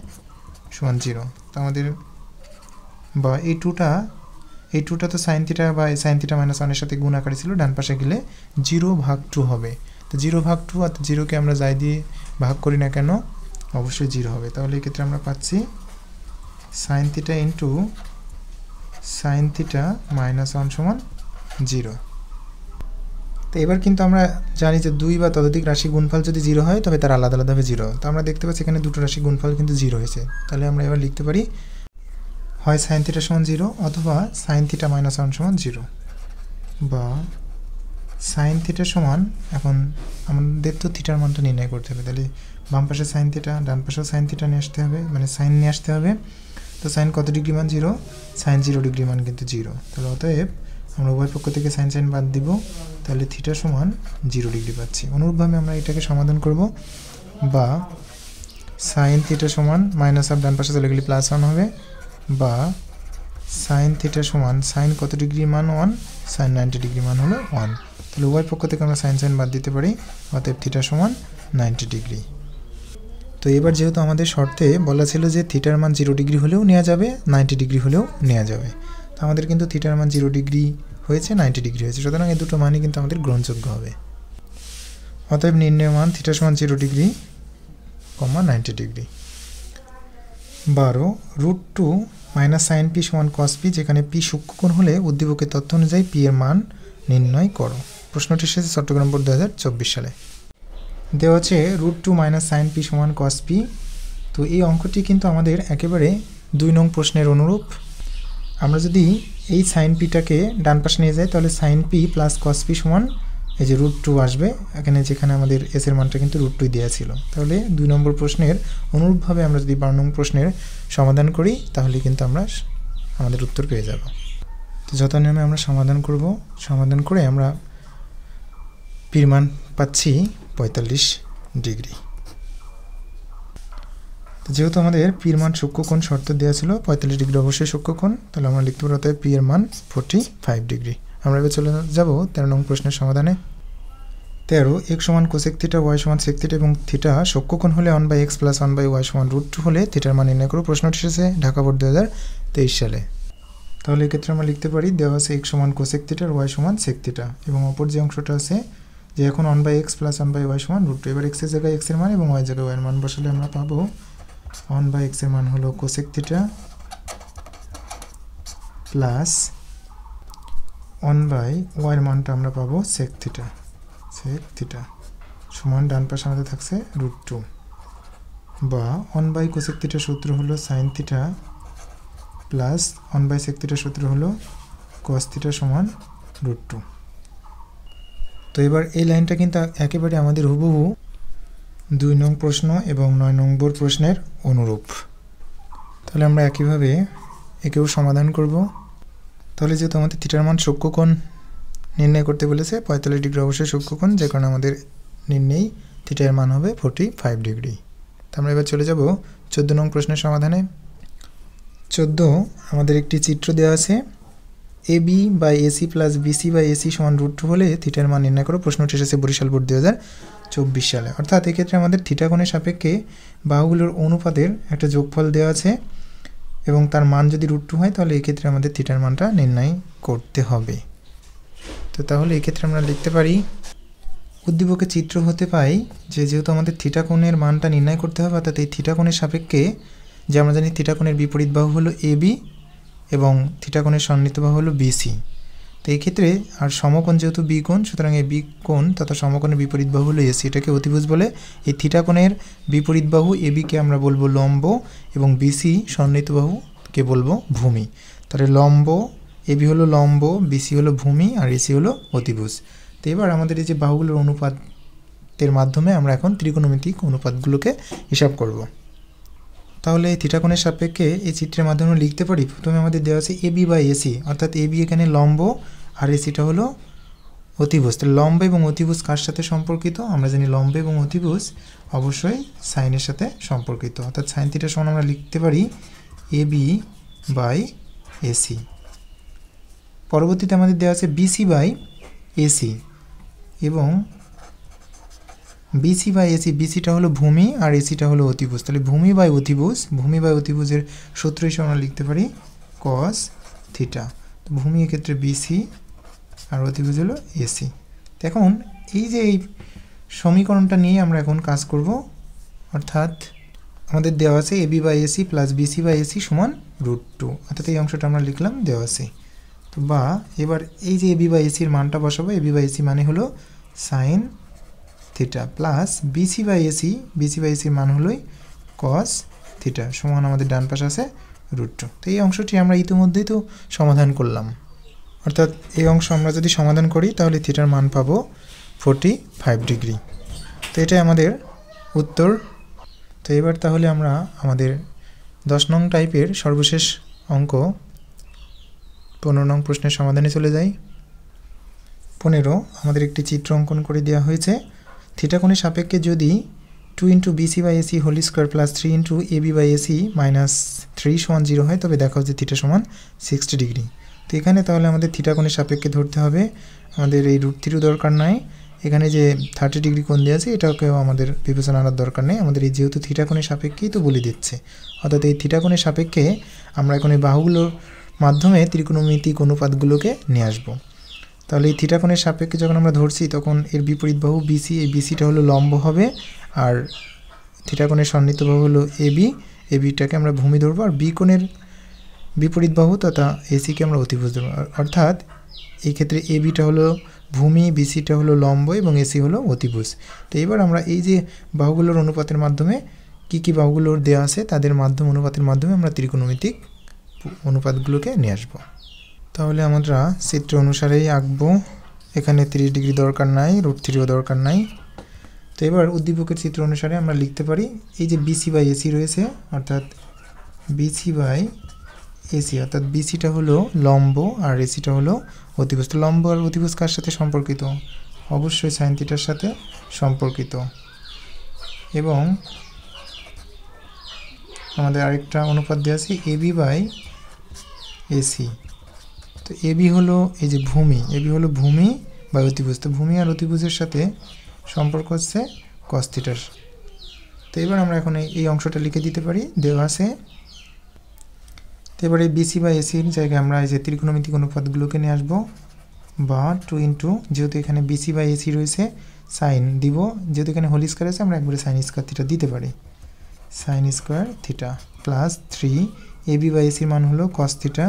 সমান 0। তো আমাদের বা এই টুটা তো সাইন থিটা বা সাইন থিটা মাইনাস 1 এর সাথে গুণ আকারে ছিল, ডান পাশে গেলে 0/2 হবে। তো 0/2 অর্থাৎ 0কে আমরা যাই দিয়ে ভাগ করি না কেন অবশ্যই 0 হবে। তাহলে এক্ষেত্রে আমরা পাচ্ছি sine theta into sign theta minus 1 সমান 0। তো এবার কিন্তু আমরা জানি যে 2 বা ততোধিক রাশি গুণফল যদি 0 হয় তবে তার আলাদা আলাদাভাবে 0। তো আমরা দেখতে পাচ্ছি এখানে দুটো রাশি গুণফল কিন্তু 0 হয়েছে। তাহলে আমরা এবার লিখতে পারি হয় sin θ সমান 0 অথবা sin θ - 1 সমান 0, বা sin θ সমান, এখন আমাদের তো থিটার মানটা নির্ণয় করতে হবে, তাহলে বাম পাশে sin θ ডান পাশেও sin θ নিয়ে আসতে হবে, মানে sin নিয়ে আসতে হবে। তো sin কত ডিগ্রি মান 0, sin 0 ডিগ্রি মান কিন্তু 0। তাহলে অতএব আমরা উভয় পক্ষ থেকে sin বাদ দিব, তাহলে থিটা সমান 0 ডিগ্রি পাচ্ছি। অনুরূপভাবে আমরা এটাকে সমাধান করব, বা sin θ সমান -1 ডান পাশে চলে গেলে +1 হবে, বা sin θ সমান sin কত ডিগ্রি মান 1, sin 90 ডিগ্রি মান হলো 1। তাহলে উভয় পক্ষ থেকে আমরা sin বাদ দিতে পারি, অতএব থিটা সমান 90 ডিগ্রি। তো এবার যেহেতু আমাদের শর্তে বলা ছিল যে থিটার মান 0 ডিগ্রি হলেও নেওয়া যাবে, 90 ডিগ্রি হলেও নেওয়া যাবে, তো আমাদের কিন্তু থিটার মান 0 ডিগ্রি হয়েছে, 90 ডিগ্রি হয়েছে, সুতরাং এই দুটো মানই কিন্তু আমাদের গ্রহণযোগ্য হবে। অতএব নির্ণয় মান থিটা সমান 0 ডিগ্রি, 90 ডিগ্রি। 12 √2 - sin p সমান cos p, যেখানে p সূক্ষ্মকোণ হলে উদ্দীপকের তথ্য অনুযায়ী p এর মান নির্ণয় করো। প্রশ্নটি এসেছে চট্টগ্রাম বোর্ড 2024 সালে। দেওয়া আছে √2 - sin p সমান cos p। তো এই অঙ্কটি কিন্তু আমাদের একেবারে 2 নং প্রশ্নের অনুরূপ। আমরা যদি এই sin pটাকে ডান পাশে নিয়ে যাই তাহলে sin p + cos p সমান এই যে √2 আসবে, এখানে যেখানে আমাদের s এর মানটা কিন্তু √2 দেওয়া ছিল। তাহলে 2 নম্বর প্রশ্নের অনুরূপভাবে আমরা যদি 12 নং প্রশ্নের সমাধান করি তাহলে কিন্তু আমরা আমাদের উত্তর পেয়ে যাব। তো যথানিয়মে আমরা সমাধান করব, সমাধান করে আমরা পির মান পাচ্ছি 45 ডিগ্রি। তো যেহেতু আমাদের পির মান সূক্ষ্মকোণ শর্ত দেওয়া ছিল 45 ডিগ্রি অবশ্যই সূক্ষ্মকোণ, তাহলে আমরা লিখতে পারি অতএব পি এর মান 45 ডিগ্রি। আমরা এবার চলে যাব 13 নং প্রশ্নের সমাধানে। 13 x সমান কোসেক থিটা, y সমান সেক থিটা এবং থিটা সূক্ষ্মকোণ হলে 1/x + 1/y সমান √2 হলে থিটার মান নির্ণয় করো। প্রশ্নটি এসেছে ঢাকা বোর্ড 2023 সালে। তাহলে এক্ষেত্রে আমরা লিখতে পারি দেওয়া আছে x সমান কোসেক থিটা, y সমান সেক থিটা, এবং অপর যে অংশটা আছে যে এখন 1/x + 1/y সমান √2। এবার x এর জায়গায় x এর মান এবং y এর জায়গায় y এর মান বসালে আমরা পাবো 1/x এর মান হলো কোসেক থিটা প্লাস 1/y এর মানটা আমরা পাবো সেক থিটা, সমান ডান পাশে আমাদের থাকছে √2, বা 1/ কোসেক থিটার সূত্র হলো sin থিটা প্লাস 1/ সেক থিটার সূত্র হলো cos থিটা সমান √2। তো এবার এই লাইনটা কিন্তু একেবারে আমাদের হুবহু 2 নং প্রশ্ন এবং 9 নম্বর প্রশ্নের অনুরূপ। তাহলে আমরা একইভাবে একেও সমাধান করব। তাহলে যেহেতু আমাদের থিটার মান সূক্ষ্মকোণ নির্ণয় করতে বলেছে 45 ডিগ্রি অবশ্যই সূক্ষ্মকোণ, যে কারণে আমাদের নির্ণয় থিটার মান হবে 45 ডিগ্রি। তো আমরা এবার চলে যাব 14 নং প্রশ্নের সমাধানে। 14 আমাদের একটি চিত্র দেওয়া আছে AB/AC + BC/AC সমান √2 হলে থিটার মান নির্ণয় করো। প্রশ্নটি এসেছে বরিশাল বোর্ড 2024 সালে। অর্থাৎ এক্ষেত্রে আমাদের থিটা কোণের সাপেক্ষে বাহুগুলোর অনুপাতের একটা যোগফল দেওয়া আছে এবং তার মান যদি √2 হয় তাহলে এক্ষেত্রে আমাদের থিটার মানটা নির্ণয় করতে হবে। তো তাহলে এক্ষেত্রে আমরা লিখতে পারি উদ্দীপকের চিত্র হতে পাই যে যেহেতু আমাদের থিটা কোণের মানটা নির্ণয় করতে হবে, অর্থাৎ এই থিটা কোণের সাপেক্ষে যে আমরা জানি থিটা কোণের বিপরীত বাহু হলো AB এবং থিটা কোণের সন্নিহিত বাহু হলো BC। তো এই ক্ষেত্রে আর সমকোণ যেহেতু বি কোণ, সুতরাং এই বি কোণ তথা সমকোণের বিপরীত বাহু হলো AC, এটাকে অতিভুজ বলে। এই থিটা কোণের বিপরীত বাহু ABকে আমরা বলবো লম্ব এবং BC সন্নিহিত বাহুকে বলবো ভূমি। তাহলে লম্ব AB হলো লম্ব, BC হলো ভূমি আর AC হলো অতিভুজ। তো এবার আমাদের এই যে বাহুগুলোর অনুপাতের মাধ্যমে আমরা এখন ত্রিকোণমিতিক অনুপাতগুলোকে হিসাব করব। তাহলে এই থিটা কোণের সাপেক্ষে এই চিত্রের মাধ্যমে লিখতে পারি, প্রথমে আমাদের দেওয়া আছে AB/AC, অর্থাৎ AB এখানে লম্ব আর ACটা হলো অতিভুজ। তাহলে লম্ব এবং অতিভুজ কার সাথে সম্পর্কিত? আমরা জানি লম্ব এবং অতিভুজ অবশ্যই সাইনের সাথে সম্পর্কিত, অর্থাৎ সাইন থিটা সমান আমরা লিখতে পারি AB/AC। পরবর্তীতে আমাদের দেওয়া আছে BC/AC এবং BC/AC, BCটা হলো ভূমি আর ACটা হলো অতিভুজ। তাহলে ভূমি/অতিভুজের সূত্র হিসেবে আমরা লিখতে পারি cos থিটা। তো ভূমি এক্ষেত্রে BC আর অতিভুজ হলো AC। এখন এই যে এই সমীকরণটা নিয়ে আমরা এখন কাজ করব, অর্থাৎ আমাদের দেওয়া আছে AB/AC + BC/AC সমান √2, অর্থাৎ এই অংশটা আমরা লিখলাম দেওয়া আছে। তো বা এবার এই যে এবি বাই এসির মানটা বসাবো, এবি বাই এসি মানে হলো sine theta plus BC by এসির মান হলোই কস থিটা সমান আমাদের ডান পাশে আছে √2। তো এই অংশটি আমরা ইতিমধ্যেই তো সমাধান করলাম, অর্থাৎ এই অংশ আমরা যদি সমাধান করি তাহলে থিটার মান পাবো 45 ডিগ্রি। তো এটাই আমাদের উত্তর। তো এবার তাহলে আমরা আমাদের 10 নং টাইপের সর্বশেষ অঙ্ক 15 নং প্রশ্নের সমাধানে চলে যাই। 15 আমাদের একটি চিত্র অঙ্কন করে দেওয়া হয়েছে। থিটা কোণের সাপেক্ষে যদি 2 × BC by AC whole square plus 3 × AB by AC minus 3 সমান 0 হয়, তবে দেখা হচ্ছে থিটা সমান 60 ডিগ্রি। তো এখানে তাহলে আমাদের থিটা কোণের সাপেক্ষে ধরতে হবে, আমাদের এই √3 দরকার নাই, এখানে যে 30 ডিগ্রি কোণ দেওয়া আছে এটাকেও আমাদের বিবেচনা করার দরকার নেই, আমাদের এই যেহেতু থিটা কোণের সাপেক্ষেই তো বলে দিচ্ছে, অর্থাৎ এই থিটা কোণের সাপেক্ষে আমরা এখন এই বাহুগুলোর মাধ্যমে ত্রিকোণমিতিক অনুপাতগুলোকে নিয়ে আসবো। তাহলে এই থিটা কোণের সাপেক্ষে যখন আমরা ধরছি তখন এর বিপরীত বাহু BC, এই BCটা হলো লম্ব হবে, আর থিটা কোণের সন্নিহিত বাহু হলো AB, ABটাকে আমরা ভূমি ধরবো, আর বি কোণের বিপরীত বাহু তথা এসিকে আমরা অতিভুজ ধরবো, অর্থাৎ এই ক্ষেত্রে ABটা হলো ভূমি, BCটা হলো লম্ব এবং এসি হলো অতিভুজ। তো এবার আমরা এই যে বাহুগুলোর অনুপাতের মাধ্যমে কি বাহুগুলোর দেওয়া আছে তাদের অনুপাতের মাধ্যমে আমরা ত্রিকোণমিতিক অনুপাতগুলোকে নিয়ে আসবো। তাহলে আমরা চিত্র অনুসারেই আঁকবো, এখানে 30 ডিগ্রি দরকার নাই, √3ও দরকার নাই। তো এবার উদ্দীপকের চিত্র অনুসারে আমরা লিখতে পারি এই যে BC বাই AC রয়েছে, অর্থাৎ BC বাই AC, অর্থাৎ BCটা হলো লম্ব আর এসিটা হলো অতিভুজ। তো লম্ব আর অতিভুজ কার সাথে সম্পর্কিত? অবশ্যই সাইন থিটার সাথে সম্পর্কিত। এবং আমাদের আরেকটা অনুপাত দেওয়া আছে AB বাই AC। তো এবি হলো এই যে ভূমি, এবি হলো ভূমি বা অতিভুজ, তো ভূমি আর অতিভুজের সাথে সম্পর্ক হচ্ছে কস থিটার। তো এবার আমরা এখন এই অংশটা লিখে দিতে পারি, দেওয়া আছে। তো এবার এই BC বা এসির জায়গায় আমরা এই যে ত্রিকোণমিতিক অনুপাতগুলোকে নিয়ে আসবো, বা 2 × যেহেতু এখানে BC বাই AC রয়েছে সাইন দিব, যেহেতু এখানে হোল স্কোয়ার আছে আমরা একবারে সাইন স্কোয়ার থিটা দিতে পারি, sine square theta plus 3 AB by এসির মান হলো কস থিটা,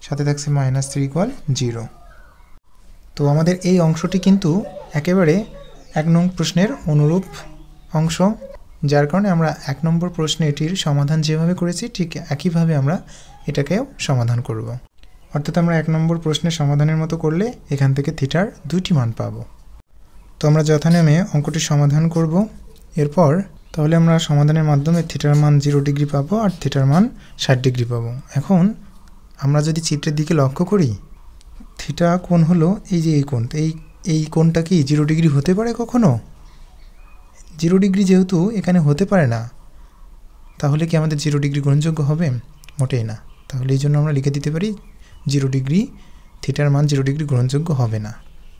সাথে থাকছে -3 = 0। তো আমাদের এই অংশটি কিন্তু একেবারে 1 নং প্রশ্নের অনুরূপ অংশ, যার কারণে আমরা 1 নম্বর প্রশ্নে এটির সমাধান যেভাবে করেছি ঠিক একইভাবে আমরা এটাকেও সমাধান করব। অর্থাৎ আমরা 1 নম্বর প্রশ্নের সমাধানের মতো করলে এখান থেকে থিটার 2টি মান পাবো। তো আমরা যথানিয়মে অঙ্কটি সমাধান করব। এরপর তাহলে আমরা সমাধানের মাধ্যমে থিটার মান 0 ডিগ্রি পাবো আর থিটার মান 60 ডিগ্রি পাবো। এখন আমরা যদি চিত্রের দিকে লক্ষ্য করি, থিটা কোণ হলো এই যে এই কোণ, তো এই কোণটা কি 0 ডিগ্রি হতে পারে কখনো? 0 ডিগ্রি যেহেতু এখানে হতে পারে না, তাহলে কি আমাদের 0 ডিগ্রি গ্রহণযোগ্য হবে? মোটেই না। তাহলে এই জন্য আমরা লিখে দিতে পারি 0 ডিগ্রি, থিটার মান 0 ডিগ্রি গ্রহণযোগ্য হবে না।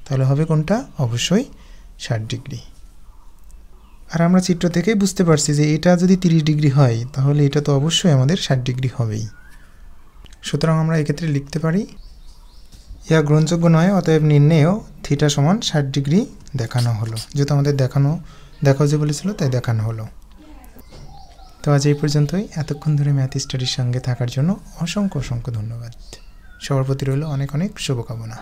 তাহলে হবে কোনটা? অবশ্যই 60 ডিগ্রি। আর আমরা চিত্র থেকেই বুঝতে পারছি যে এটা যদি 30 ডিগ্রি হয় তাহলে এটা তো অবশ্যই আমাদের 60 ডিগ্রি হবেই। সুতরাং আমরা এক্ষেত্রে লিখতে পারি ইহা গ্রহণযোগ্য নয়, অতএব নির্ণেয় থিটা সমান 60 ডিগ্রি দেখানো হলো। যেহেতু আমাদের দেখাও যে বলেছিল তাই দেখানো হলো। তো আজ এই পর্যন্তই। এতক্ষণ ধরে ম্যাথ স্টাডির সঙ্গে থাকার জন্য অসংখ্য ধন্যবাদ। সবার প্রতি রইল অনেক শুভকামনা।